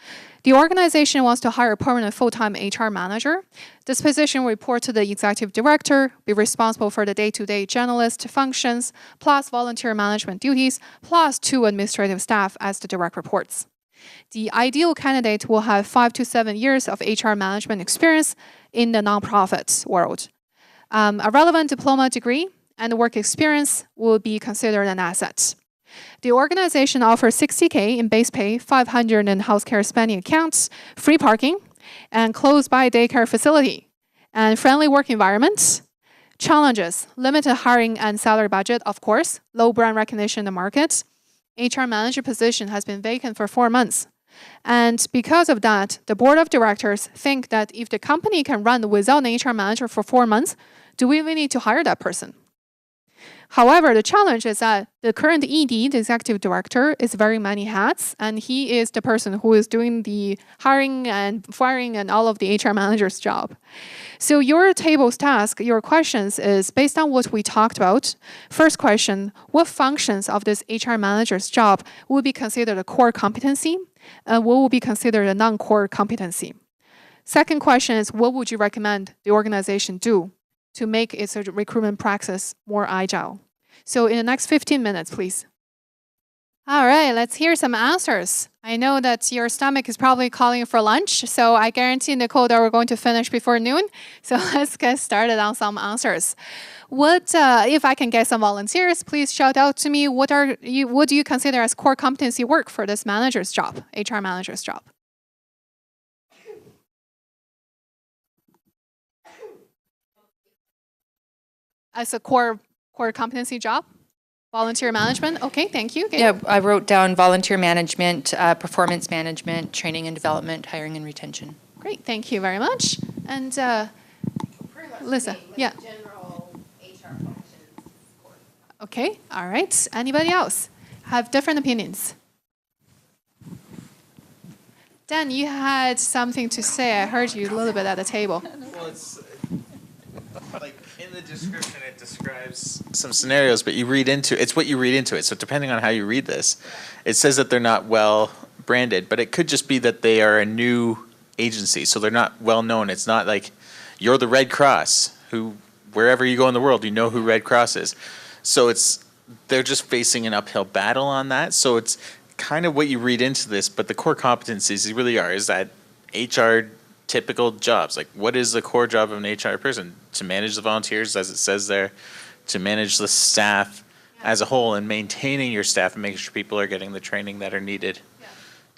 The organization wants to hire a permanent full-time HR manager. This position will report to the executive director, be responsible for the day-to-day generalist functions, plus volunteer management duties, plus 2 administrative staff as the direct reports. The ideal candidate will have 5 to 7 years of HR management experience in the nonprofit world. A relevant diploma degree and work experience will be considered an asset. The organization offers $60K in base pay, $500 in healthcare spending accounts, free parking, and close-by daycare facility, and friendly work environments. Challenges: limited hiring and salary budget, of course, low brand recognition in the market. HR manager position has been vacant for 4 months. And because of that, the board of directors think that if the company can run without an HR manager for 4 months, do we really need to hire that person? However, the challenge is that the current ED, the executive director, is wearing many hats, and he is the person who is doing the hiring and firing and all of the HR manager's job. So your table's task, your questions is based on what we talked about. First question, what functions of this HR manager's job will be considered a core competency, and what will be considered a non-core competency? Second question is, what would you recommend the organization do to make its recruitment practice more agile? So in the next 15 minutes, please. All right, let's hear some answers. I know that your stomach is probably calling for lunch, so I guarantee, Nicole, that we're going to finish before noon. So let's get started on some answers. What, if I can get some volunteers, please shout out to me, what do you consider as core competency work for this manager's job, HR manager's job? As a core competency job? Volunteer management? Okay, thank you. Okay. Yeah, I wrote down volunteer management, performance management, training and development, hiring and retention. Great, thank you very much. And Lisa, yeah. General HR functions. Okay, all right. Anybody else have different opinions? Dan, you had something to say. I heard you a little bit at the table. Well, it's like in the description, it describes some scenarios, but you read into it's what you read into it. So depending on how you read this, it says that they're not well branded, but it could just be that they are a new agency, so they're not well known. It's not like you're the Red Cross, who wherever you go in the world, you know who Red Cross is. So they're just facing an uphill battle on that. So it's kind of what you read into this, but the core competencies really are is that HR typical jobs. Like, what is the core job of an HR person? To manage the volunteers, as it says there, to manage the staff as a whole, and maintaining your staff and making sure people are getting the training that are needed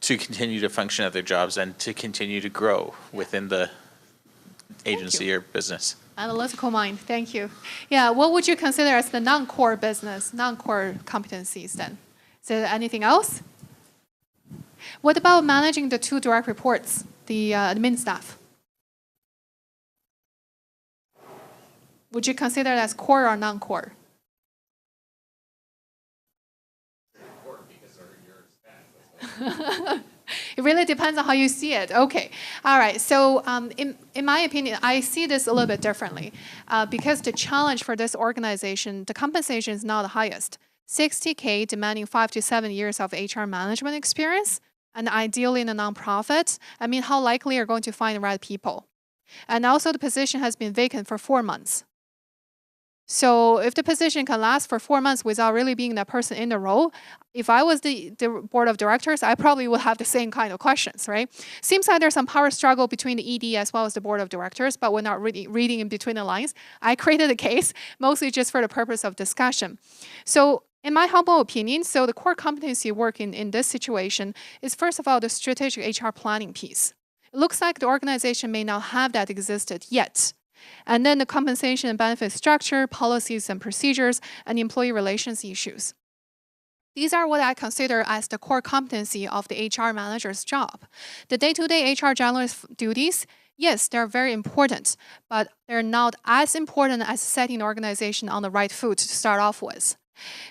to continue to function at their jobs and to continue to grow within the agency or business. Analytical mind, thank you. Yeah, what would you consider as the non-core business, non-core competencies then? Is there anything else? What about managing the 2 direct reports, the admin staff? Would you consider that as core or non-core? Core because they're your staff. It really depends on how you see it. Okay. All right. So in my opinion, I see this a little bit differently because the challenge for this organization, the compensation is not the highest. $60K demanding 5 to 7 years of HR management experience, and ideally in a nonprofit. I mean, how likely are you going to find the right people? And also the position has been vacant for 4 months. So if the position can last for 4 months without really being that person in the role, if I was the board of directors, I probably would have the same kind of questions, right? Seems like there's some power struggle between the ED as well as the board of directors, but we're not really reading in between the lines. I created a case mostly just for the purpose of discussion. So in my humble opinion, so the core competency work in this situation is first of all the strategic HR planning piece. It looks like the organization may not have that existed yet. And then the compensation and benefit structure, policies and procedures, and employee relations issues. These are what I consider as the core competency of the HR manager's job. The day-to-day HR generalist duties, yes, they're very important, but they're not as important as setting the organization on the right foot to start off with.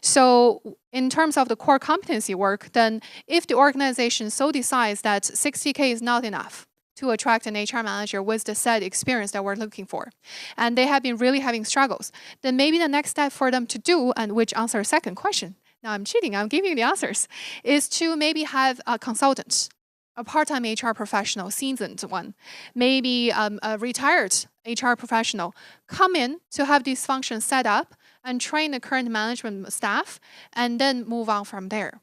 So in terms of the core competency work, then if the organization so decides that 60K is not enough to attract an HR manager with the set experience that we're looking for, and they have been really having struggles, then maybe the next step for them to do, and which answers the second question, now I'm cheating, I'm giving you the answers, is to maybe have a consultant, a part-time HR professional, seasoned one, maybe a retired HR professional, come in to have these functions set up and train the current management staff, and then move on from there.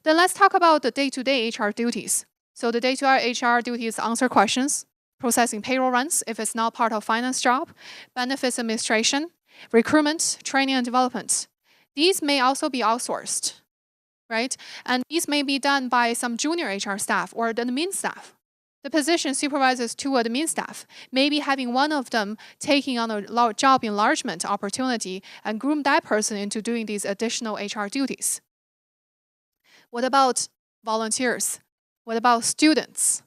Then let's talk about the day-to-day HR duties. So the day-to-day HR duties answer questions, processing payroll runs if it's not part of finance job, benefits administration, recruitment, training and development. These may also be outsourced, right? And these may be done by some junior HR staff or the admin staff. The position supervises two admin staff, maybe having one of them taking on a job enlargement opportunity and groom that person into doing these additional HR duties. What about volunteers? What about students?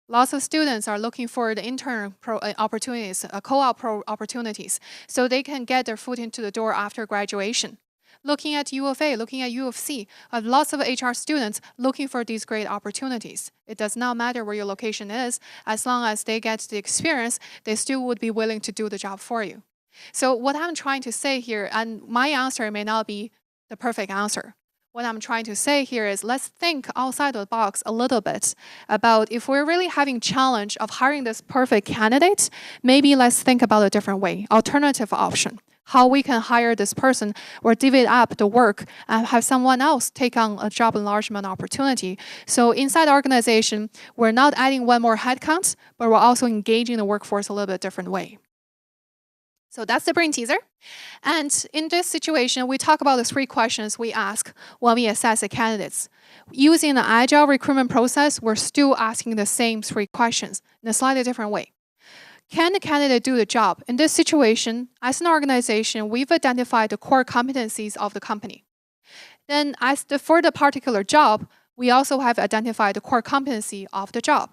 Lots of students are looking for the intern opportunities, co-op opportunities, so they can get their foot into the door after graduation. Looking at U of A, looking at U of C, lots of HR students looking for these great opportunities. It does not matter where your location is, as long as they get the experience, they still would be willing to do the job for you. So what I'm trying to say here, and my answer may not be the perfect answer. What I'm trying to say here is let's think outside the box a little bit about if we're really having challenge of hiring this perfect candidate, maybe let's think about a different way, alternative option. How we can hire this person or divvy up the work and have someone else take on a job enlargement opportunity. So inside the organization, we're not adding one more headcount, but we're also engaging the workforce a little bit different way. So that's the brain teaser. And in this situation, we talk about the 3 questions we ask when we assess the candidates. Using the Agile recruitment process, we're still asking the same 3 questions in a slightly different way. Can the candidate do the job? In this situation, as an organization, we've identified the core competencies of the company. Then for the particular job, we also have identified the core competency of the job.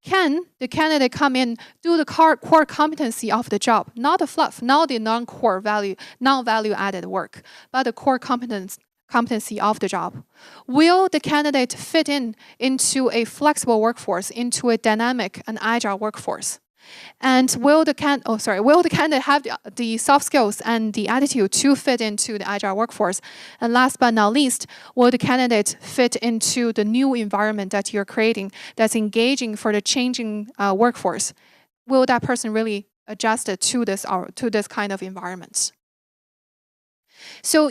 Can the candidate come in, do the core competency of the job, not the fluff, not the non-value added work, but the core competency of the job? Will the candidate fit into a flexible workforce, into a dynamic and agile workforce? And will the candidate have the soft skills and the attitude to fit into the agile workforce? And last but not least, will the candidate fit into the new environment that you're creating that's engaging for the changing workforce? Will that person really adjust it to this kind of environment? So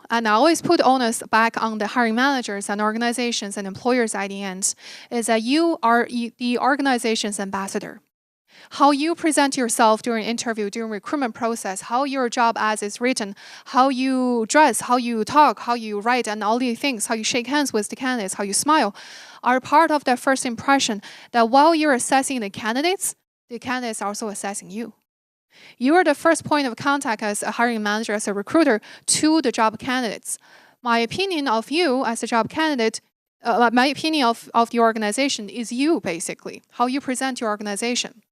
and I always put onus back on the hiring managers and organizations and employers at the end, is that you are the organization's ambassador. How you present yourself during interview, during recruitment process, how your job ads is written, how you dress, how you talk, how you write, and all these things, how you shake hands with the candidates, how you smile, are part of that first impression that while you're assessing the candidates are also assessing you. You are the first point of contact as a hiring manager, as a recruiter, to the job candidates. My opinion of you as a job candidate, my opinion of the organization is you, basically, how you present your organization.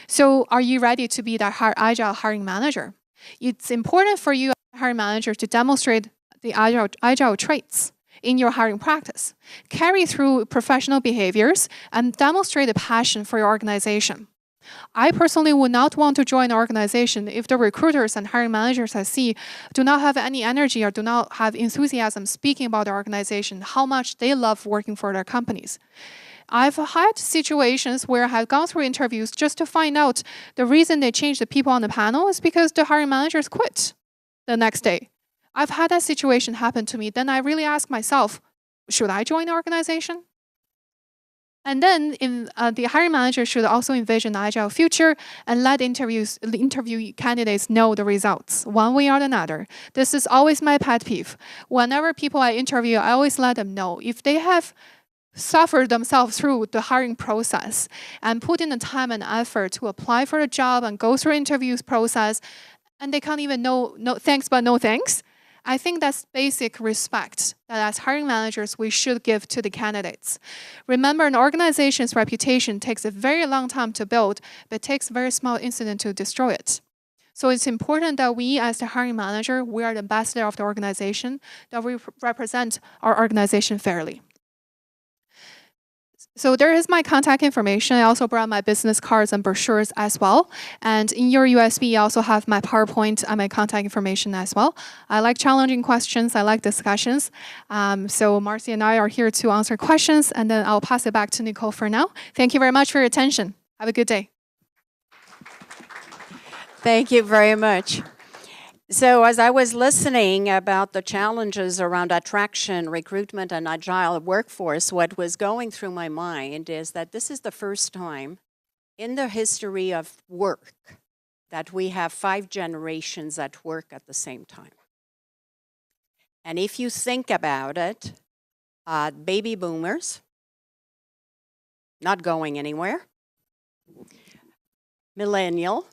So are you ready to be that agile hiring manager? It's important for you as a hiring manager to demonstrate the agile traits in your hiring practice. Carry through professional behaviors and demonstrate a passion for your organization. I personally would not want to join an organization if the recruiters and hiring managers I see do not have any energy or do not have enthusiasm speaking about their organization, how much they love working for their companies. I've had situations where I have gone through interviews just to find out the reason they changed the people on the panel is because the hiring managers quit the next day. I've had that situation happen to me. Then I really ask myself, should I join the organization? And then the hiring manager should also envision an agile future and let interview candidates know the results one way or another. This is always my pet peeve. Whenever people I interview, I always let them know if they have suffer themselves through the hiring process and put in the time and effort to apply for a job and go through interviews process, and they can't even no thanks but no thanks. I think that's basic respect that as hiring managers we should give to the candidates. Remember, an organization's reputation takes a very long time to build, but it takes a very small incident to destroy it. So it's important that we, as the hiring manager, we are the ambassador of the organization, that we represent our organization fairly. So there is my contact information. I also brought my business cards and brochures as well. And in your USB, I also have my PowerPoint and my contact information as well. I like challenging questions. I like discussions. So Marcy and I are here to answer questions, and then I'll pass it back to Nicole for now. Thank you very much for your attention. Have a good day. Thank you very much. So as I was listening about the challenges around attraction, recruitment, and agile workforce, what was going through my mind is that this is the first time in the history of work that we have 5 generations at work at the same time. And if you think about it, baby boomers, not going anywhere, millennial,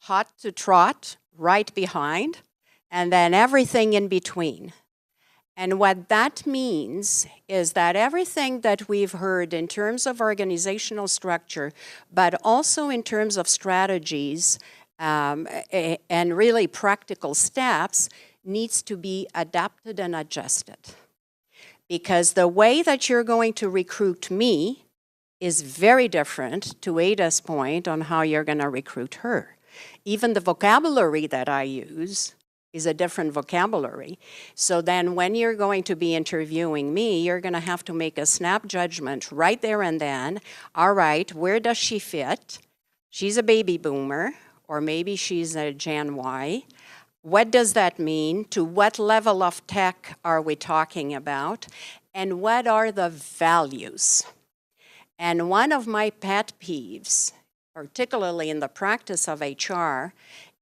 hot to trot, right behind, and then everything in between. And what that means is that everything that we've heard in terms of organizational structure, but also in terms of strategies and really practical steps, needs to be adapted and adjusted. Because the way that you're going to recruit me is very different, to Ada's point, on how you're going to recruit her. Even the vocabulary that I use is a different vocabulary. So then when you're going to be interviewing me, you're going to have to make a snap judgment right there and then. All right, where does she fit? She's a baby boomer, or maybe she's a Gen Y. What does that mean? To what level of tech are we talking about? And what are the values? And one of my pet peeves, particularly in the practice of HR,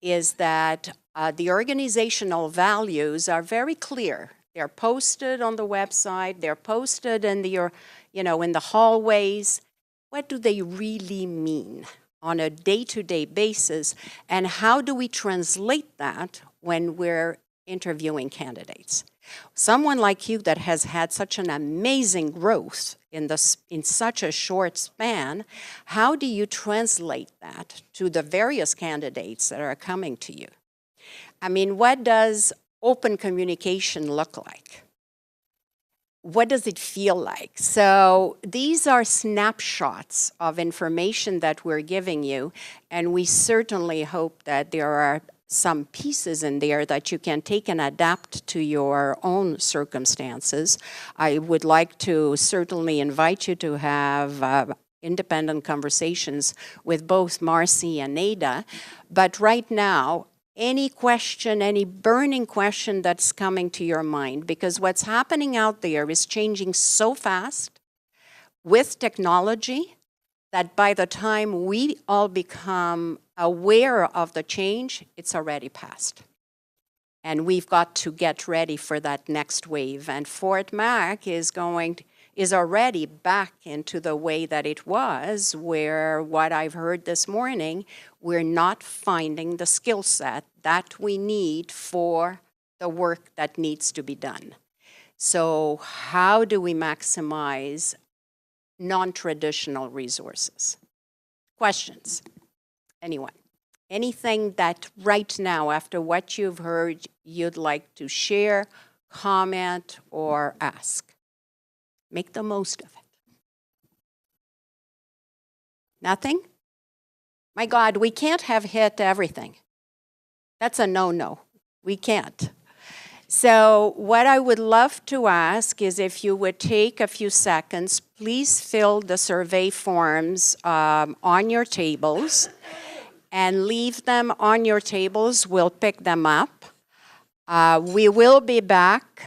is that the organizational values are very clear. They're posted on the website, they're posted in the, in the hallways. What do they really mean on a day-to-day basis? And how do we translate that when we're interviewing candidates? Someone like you that has had such an amazing growth in such a short span, how do you translate that to the various candidates that are coming to you? I mean, what does open communication look like? What does it feel like? So these are snapshots of information that we're giving you, and we certainly hope that there are some pieces in there that you can take and adapt to your own circumstances. I would like to certainly invite you to have independent conversations with both Marcy and Ada. But right now, any question, any burning question that's coming to your mind, because what's happening out there is changing so fast with technology that by the time we all become aware of the change, it's already passed. And we've got to get ready for that next wave. And Fort Mac is already back into the way that it was, where what I've heard this morning, we're not finding the skill set that we need for the work that needs to be done. So how do we maximize non-traditional resources? Questions? Anyone? Anything that right now, after what you've heard, you'd like to share, comment, or ask? Make the most of it. Nothing? My God, we can't have hit everything. That's a no-no. We can't. So what I would love to ask is if you would take a few seconds, please fill the survey forms on your tables and leave them on your tables. We'll pick them up. We will be back